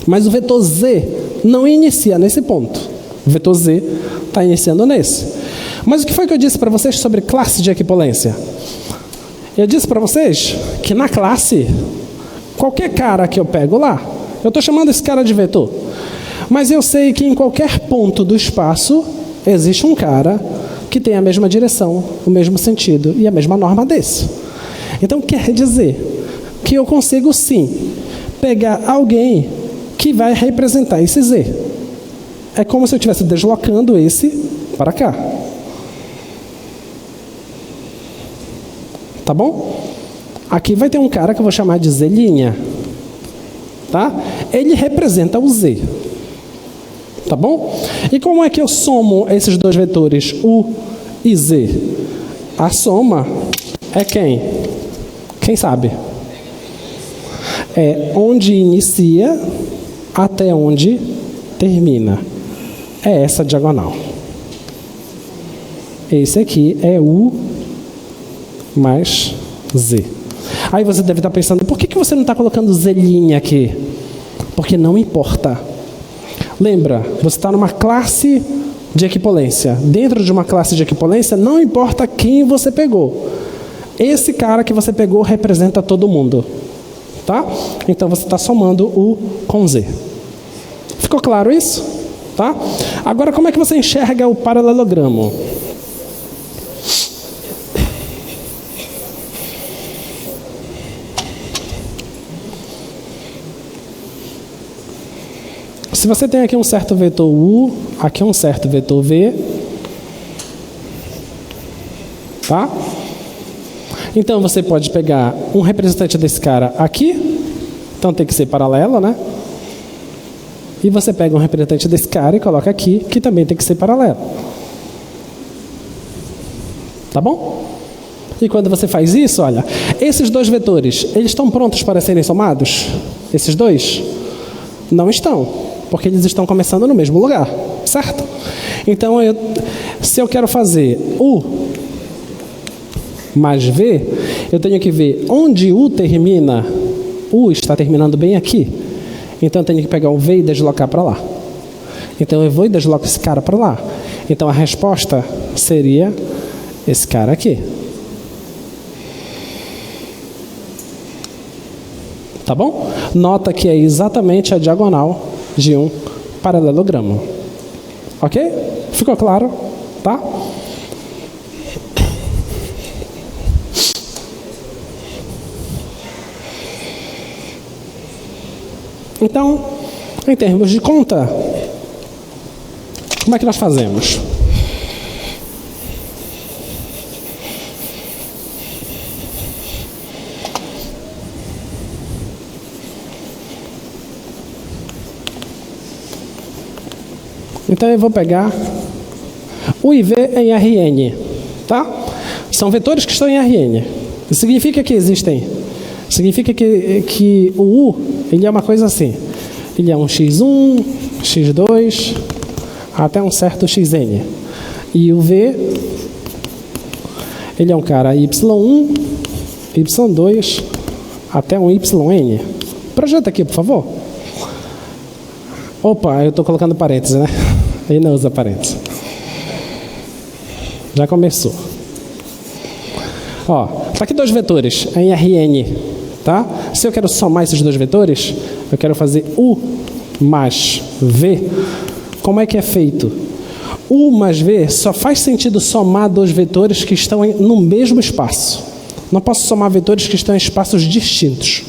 Mas o vetor Z não inicia nesse ponto. O vetor Z está iniciando nesse. Mas o que foi que eu disse para vocês sobre classe de equipolência? Eu disse para vocês que na classe, qualquer cara que eu pego lá, eu estou chamando esse cara de vetor. Mas eu sei que em qualquer ponto do espaço, existe um cara que tem a mesma direção, o mesmo sentido e a mesma norma desse. Então quer dizer que eu consigo sim pegar alguém que vai representar esse Z. É como se eu estivesse deslocando esse para cá. Tá bom? Aqui vai ter um cara que eu vou chamar de Z'. Tá? Ele representa o Z. Tá bom? E como é que eu somo esses dois vetores, U e Z? A soma é quem? Quem sabe? É onde inicia até onde termina. É essa diagonal. Esse aqui é U mais Z. Aí você deve estar pensando, por que você não está colocando Z' aqui? Porque não importa. Lembra, você está numa classe de equipolência. Dentro de uma classe de equipolência, não importa quem você pegou. Esse cara que você pegou representa todo mundo. Tá? Então você está somando U com Z. Ficou claro isso? Tá? Agora, como é que você enxerga o paralelogramo? Se você tem aqui um certo vetor U, aqui um certo vetor V, tá? Então você pode pegar um representante desse cara aqui, então tem que ser paralelo, né? E você pega um representante desse cara e coloca aqui, que também tem que ser paralelo. Tá bom? E quando você faz isso, olha, esses dois vetores, eles estão prontos para serem somados? Esses dois? Não estão. Porque eles estão começando no mesmo lugar, certo? Então, se eu quero fazer U mais V, eu tenho que ver onde U termina. U está terminando bem aqui. Então, eu tenho que pegar o V e deslocar para lá. Então, eu vou e desloco esse cara para lá. Então, a resposta seria esse cara aqui. Tá bom? Nota que é exatamente a diagonal de um paralelogramo. Ok? Ficou claro? Tá? Então, em termos de conta, como é que nós fazemos? Então eu vou pegar U e V em Rn, tá? São vetores que estão em Rn. Isso significa que existem. Significa que o U, ele é uma coisa assim. Ele é um x1, x2, até um certo xn. E o V, ele é um cara y1, y2, até um yn. Projeta aqui, por favor. Opa, eu estou colocando parênteses, né? Ele não usa parênteses. Já começou. Ó, tá aqui dois vetores em Rn, tá? Se eu quero somar esses dois vetores, eu quero fazer U mais V, como é que é feito? U mais V só faz sentido somar dois vetores que estão no mesmo espaço. Não posso somar vetores que estão em espaços distintos.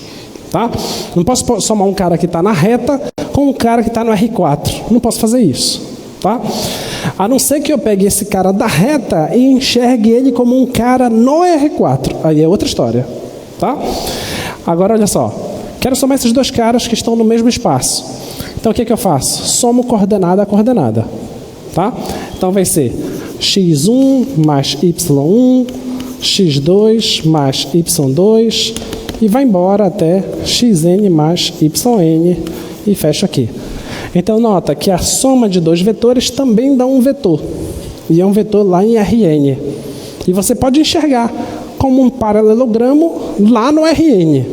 Tá? Não posso somar um cara que está na reta com um cara que está no R4. Não posso fazer isso. Tá? A não ser que eu pegue esse cara da reta e enxergue ele como um cara no R4. Aí é outra história. Tá? Agora, olha só. Quero somar esses dois caras que estão no mesmo espaço. Então, o que eu faço? Somo coordenada a coordenada. Tá? Então, vai ser x1 mais y1, x2 mais y2, e vai embora até xn mais yn, e fecho aqui. Então, nota que a soma de dois vetores também dá um vetor. E é um vetor lá em Rn. E você pode enxergar como um paralelogramo lá no Rn.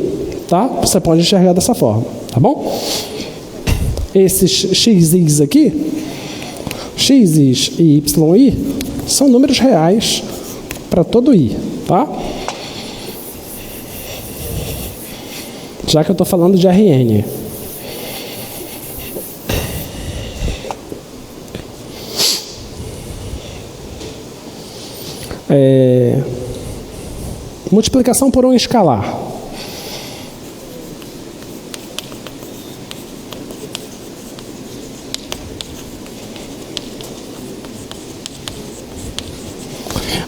Tá? Você pode enxergar dessa forma. Tá bom? Esses x's aqui, x's e yi, são números reais para todo i. Tá? Já que eu estou falando de Rn. Multiplicação por um escalar.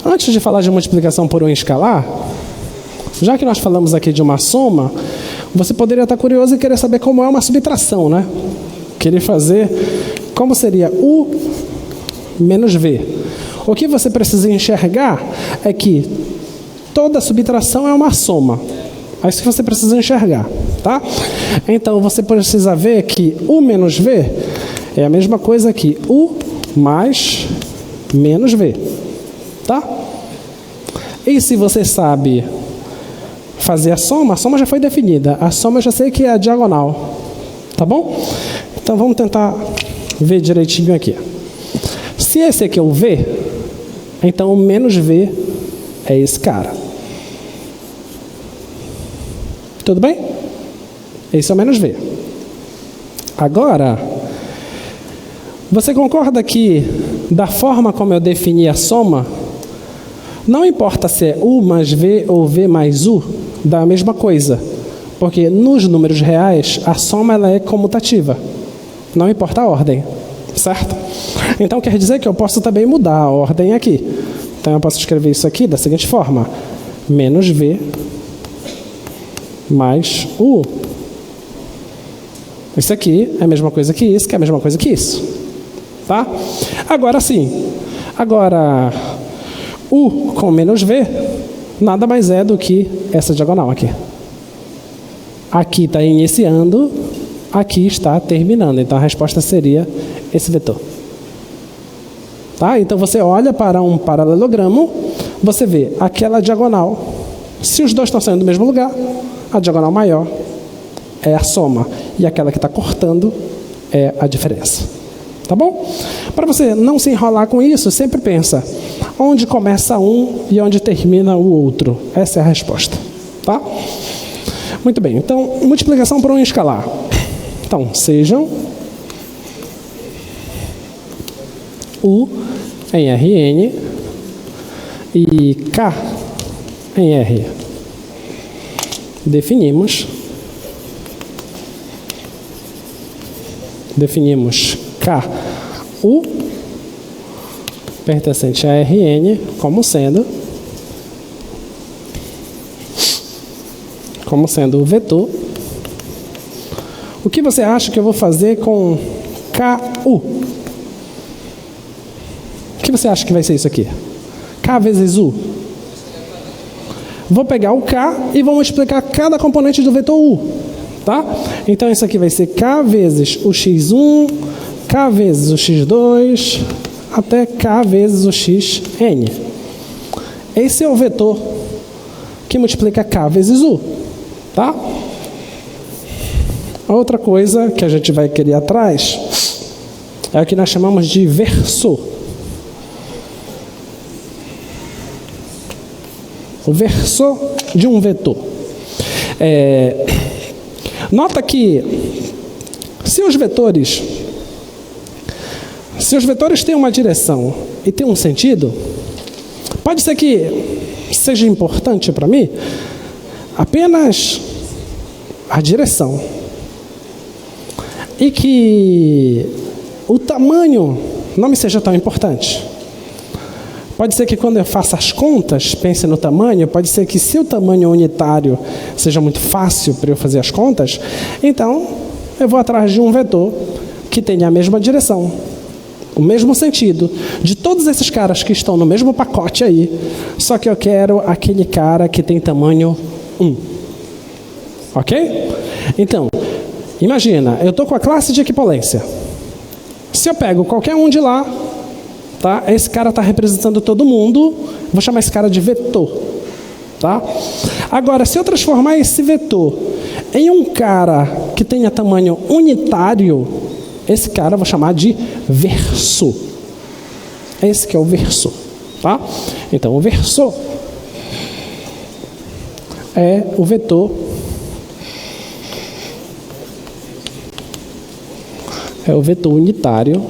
Antes de falar de multiplicação por um escalar, já que nós falamos aqui de uma soma, você poderia estar curioso e querer saber como é uma subtração, né? Querer fazer como seria U menos V. O que você precisa enxergar é que toda subtração é uma soma. É isso que você precisa enxergar, tá? Então, você precisa ver que U menos V é a mesma coisa que U mais menos V, tá? E se você sabe fazer a soma já foi definida. A soma eu já sei que é a diagonal, tá bom? Então, vamos tentar ver direitinho aqui. Se esse aqui é o V, então o menos V é esse cara. Tudo bem? Esse é o menos V. Agora, você concorda que, da forma como eu defini a soma, não importa se é U mais V ou V mais U, dá a mesma coisa. Porque nos números reais, a soma ela é comutativa. Não importa a ordem, certo? Então, quer dizer que eu posso também mudar a ordem aqui. Então, eu posso escrever isso aqui da seguinte forma. Menos V mais U. Isso aqui é a mesma coisa que isso, que é a mesma coisa que isso. Tá? Agora sim. Agora, U com menos V nada mais é do que essa diagonal aqui. Aqui está iniciando, aqui está terminando. Então, a resposta seria esse vetor. Tá? Então, você olha para um paralelogramo, você vê aquela diagonal. Se os dois estão saindo do mesmo lugar, a diagonal maior é a soma. E aquela que está cortando é a diferença. Tá bom? Para você não se enrolar com isso, sempre pensa onde começa um e onde termina o outro. Essa é a resposta. Tá? Muito bem. Então, multiplicação por um escalar. Então, sejam U em Rn e K em R. Definimos KU pertencente a Rn como sendo o vetor. O que você acha que eu vou fazer com KU? O que você acha que vai ser isso aqui? K vezes U. Vou pegar o K e vou multiplicar cada componente do vetor U. Tá? Então, isso aqui vai ser K vezes o x1, K vezes o x2, até K vezes o xn. Esse é o vetor que multiplica K vezes U. Tá? Outra coisa que a gente vai querer atrás é o que nós chamamos de versor. O versor de um vetor. Nota que Se os vetores têm uma direção e têm um sentido, pode ser que seja importante para mim apenas a direção e que o tamanho não me seja tão importante. Pode ser que quando eu faça as contas, pense no tamanho, pode ser que se o tamanho unitário seja muito fácil para eu fazer as contas, então eu vou atrás de um vetor que tenha a mesma direção, o mesmo sentido, de todos esses caras que estão no mesmo pacote aí, só que eu quero aquele cara que tem tamanho 1. Ok? Então, imagina, eu estou com a classe de equipolência. Se eu pego qualquer um de lá, tá? Esse cara está representando todo mundo, vou chamar esse cara de vetor. Tá? Agora, se eu transformar esse vetor em um cara que tenha tamanho unitário, esse cara eu vou chamar de versor. Esse que é o versor. Tá? Então, o versor é o vetor unitário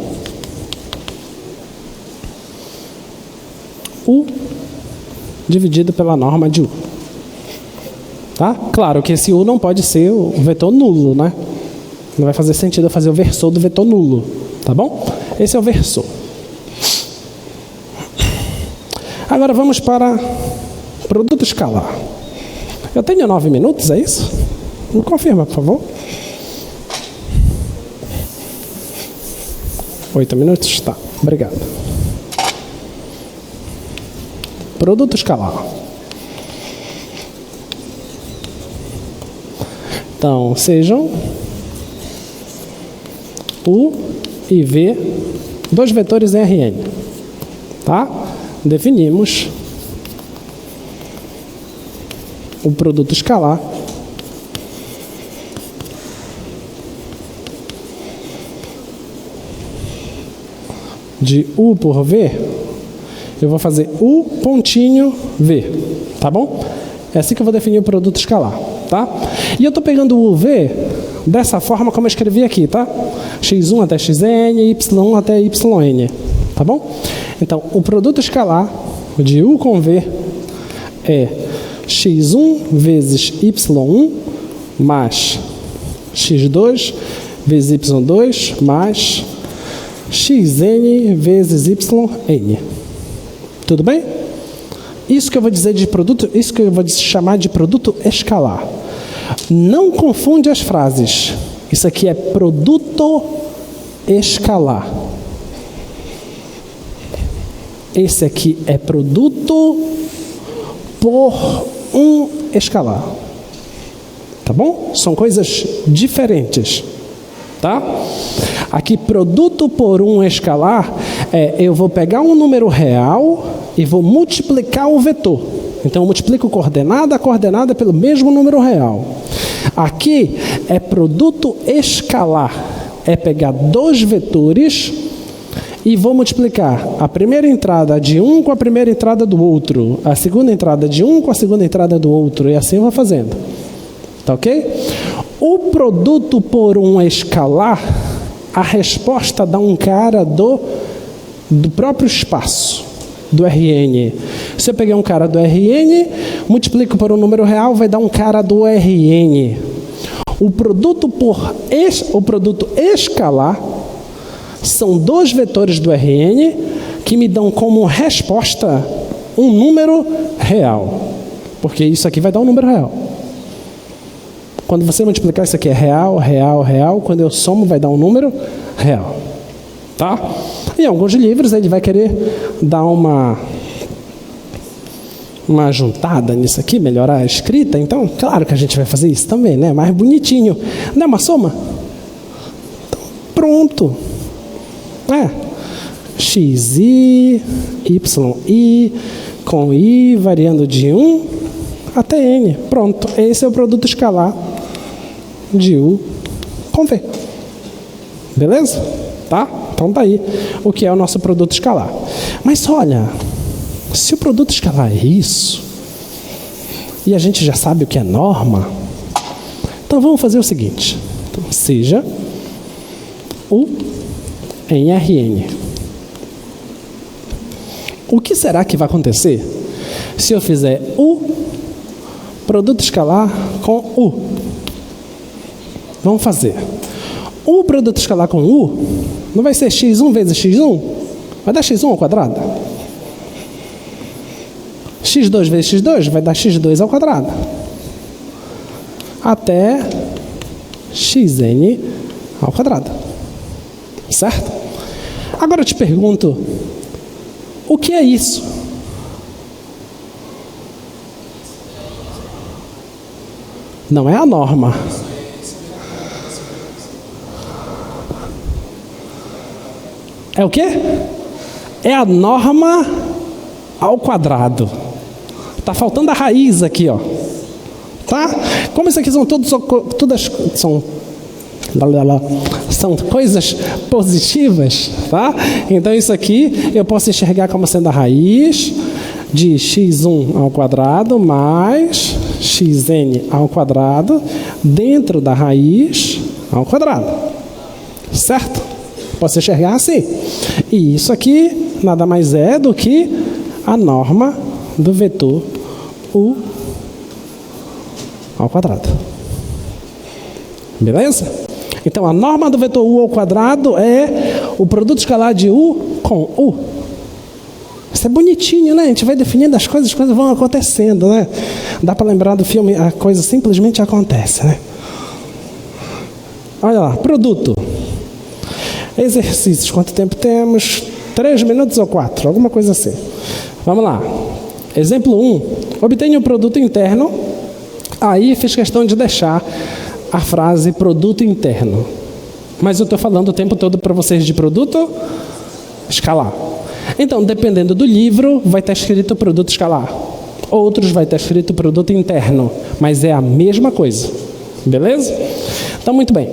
U dividido pela norma de U. Tá? Claro que esse U não pode ser o vetor nulo, né? Não vai fazer sentido eu fazer o versor do vetor nulo. Tá bom? Esse é o versor. Agora vamos para produto escalar. Eu tenho 9 minutos, é isso? Me confirma, por favor. 8 minutos? Tá, obrigado. Produto escalar. Então, sejam U e V, dois vetores em Rn. Tá? Definimos o produto escalar de U por V. Eu vou fazer U pontinho V, tá bom? É assim que eu vou definir o produto escalar, tá? E eu estou pegando o UV dessa forma como eu escrevi aqui, tá? x1 até xn, y1 até yn, tá bom? Então, o produto escalar de U com V é x1 vezes y1 mais x2 vezes y2 mais xn vezes yn. Tudo bem? Isso que eu vou dizer de produto, isso que eu vou chamar de produto escalar. Não confunde as frases. Isso aqui é produto escalar. Esse aqui é produto por um escalar. Tá bom? São coisas diferentes. Tá? Aqui, produto por um escalar eu vou pegar um número real e vou multiplicar o vetor. Então, eu multiplico coordenada a coordenada pelo mesmo número real. Aqui é produto escalar. É pegar dois vetores e vou multiplicar a primeira entrada de um com a primeira entrada do outro, a segunda entrada de um com a segunda entrada do outro, e assim eu vou fazendo. Tá ok? O produto por um escalar, a resposta dá um cara do próprio espaço, do Rn. Se eu pegar um cara do Rn, multiplico por um número real, vai dar um cara do Rn. O produto escalar são dois vetores do Rn que me dão como resposta um número real. Porque isso aqui vai dar um número real. Quando você multiplicar, isso aqui é real, real, real. Quando eu somo, vai dar um número real. Tá? Em alguns livros, ele vai querer dar uma juntada nisso aqui, melhorar a escrita. Então, claro que a gente vai fazer isso também, né? Mais bonitinho. Não é uma soma? Então, pronto. xi, yi, com i variando de 1 até n. Pronto. Esse é o produto escalar de U com V. Beleza? Tá? Então tá aí o que é o nosso produto escalar. Mas olha, se o produto escalar é isso, e a gente já sabe o que é norma, então vamos fazer o seguinte. Então, seja U em Rn. O que será que vai acontecer se eu fizer U, produto escalar com U? Vamos fazer. O produto escalar com U não vai ser x1 vezes x1? Vai dar x1 ao quadrado. x2 vezes x2 vai dar x2 ao quadrado. Até xn ao quadrado. Certo? Agora eu te pergunto, o que é isso? Não é a norma. É o quê? É a norma ao quadrado. Tá faltando a raiz aqui, ó. Tá? Como isso aqui são todas são coisas positivas, tá? Então isso aqui eu posso enxergar como sendo a raiz de x1 ao quadrado mais xn ao quadrado dentro da raiz ao quadrado. Certo? Posso enxergar assim. E isso aqui nada mais é do que a norma do vetor u ao quadrado. Beleza? Então, a norma do vetor u ao quadrado é o produto escalar de u com u. Isso é bonitinho, né? A gente vai definindo as coisas vão acontecendo, né? Dá para lembrar do filme, a coisa simplesmente acontece, né? Olha lá, produto. Exercícios, quanto tempo temos? 3 minutos ou 4, alguma coisa assim. Vamos lá. Exemplo 1. Obtenha o produto interno. Aí fiz questão de deixar a frase produto interno. Mas eu estou falando o tempo todo para vocês de produto escalar. Então, dependendo do livro, vai estar escrito produto escalar. Outros vai estar escrito produto interno. Mas é a mesma coisa. Beleza? Então, muito bem.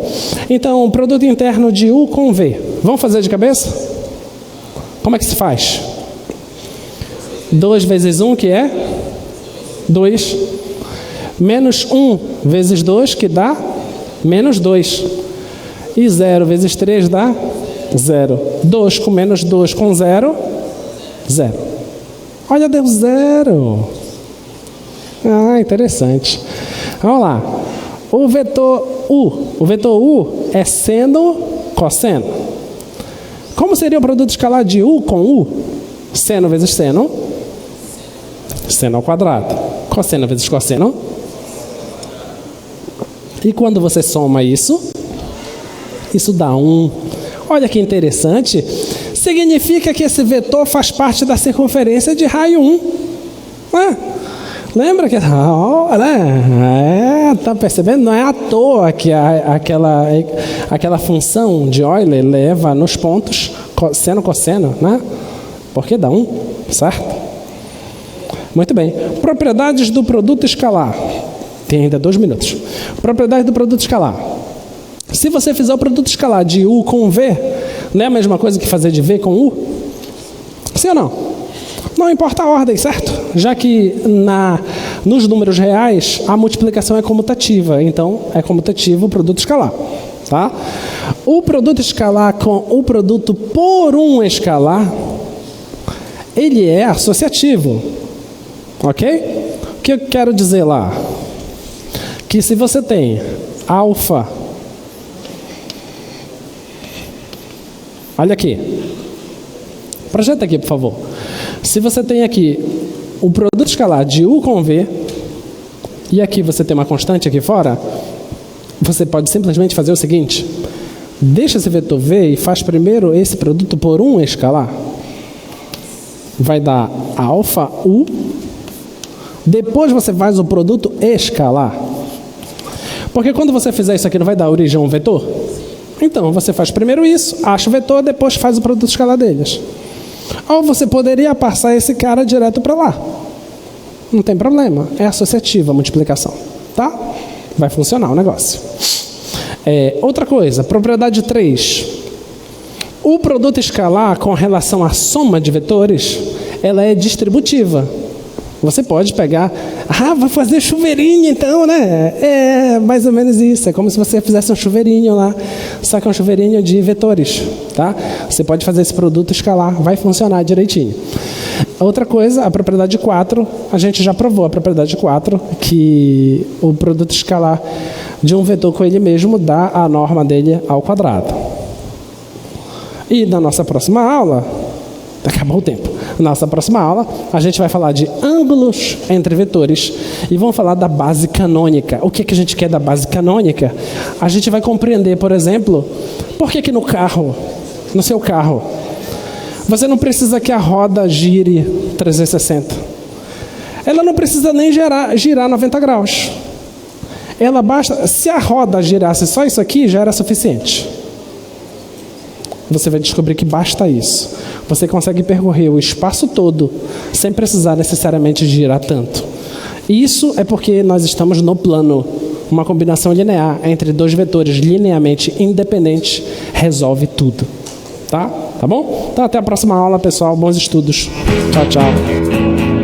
Então, produto interno de U com V. Vamos fazer de cabeça? Como é que se faz? 2 vezes 1, que é? 2. Menos 1 vezes 2, que dá? Menos 2. E 0 vezes 3 dá? 0. 2 com menos 2 com 0? 0. Olha, deu 0. Ah, interessante. Vamos lá. O vetor U é seno, cosseno. Como seria o produto escalar de U com U? Seno vezes seno. Seno ao quadrado. Cosseno vezes cosseno. E quando você soma isso, isso dá 1. Olha que interessante. Significa que esse vetor faz parte da circunferência de raio 1. Lembra que... tá percebendo? Não é à toa que aquela função de Euler leva nos pontos seno, cosseno, né? Porque dá 1, certo? Muito bem. Propriedades do produto escalar. Tem ainda 2 minutos. Propriedade do produto escalar. Se você fizer o produto escalar de U com V, não é a mesma coisa que fazer de V com U? Sim ou não? Não importa a ordem, certo? Já que nos números reais a multiplicação é comutativa. Então, é comutativo o produto escalar. Tá? O produto escalar com o produto por um escalar, ele é associativo. Ok? O que eu quero dizer lá? Que se você tem alfa... Olha aqui. Projeta aqui, por favor. Se você tem aqui o produto escalar de U com V, e aqui você tem uma constante aqui fora, você pode simplesmente fazer o seguinte: deixa esse vetor V e faz primeiro esse produto por um escalar. Vai dar alfa U. Depois você faz o produto escalar. Porque quando você fizer isso aqui, não vai dar origem a um vetor? Então, você faz primeiro isso, acha o vetor, depois faz o produto escalar deles. Ou você poderia passar esse cara direto para lá. Não tem problema. É associativa a multiplicação. Tá? Vai funcionar o negócio. Outra coisa, propriedade 3. O produto escalar com relação à soma de vetores, ela é distributiva. Você pode pegar, vai fazer chuveirinho então, né? É mais ou menos isso, é como se você fizesse um chuveirinho lá, só que é um chuveirinho de vetores, tá? Você pode fazer esse produto escalar, vai funcionar direitinho. Outra coisa, a propriedade 4, a gente já provou a propriedade 4, que o produto escalar de um vetor com ele mesmo dá a norma dele ao quadrado. E na nossa próxima aula, acabou o tempo. Na nossa próxima aula, a gente vai falar de ângulos entre vetores e vamos falar da base canônica. O que a gente quer da base canônica? A gente vai compreender, por exemplo, por que no carro, no seu carro, você não precisa que a roda gire 360. Ela não precisa nem girar 90 graus. Ela basta, se a roda girasse só isso aqui, já era suficiente. Você vai descobrir que basta isso. Você consegue percorrer o espaço todo sem precisar necessariamente girar tanto. Isso é porque nós estamos no plano. Uma combinação linear entre dois vetores linearmente independentes resolve tudo. Tá? Tá bom? Então até a próxima aula, pessoal. Bons estudos. Tchau, tchau.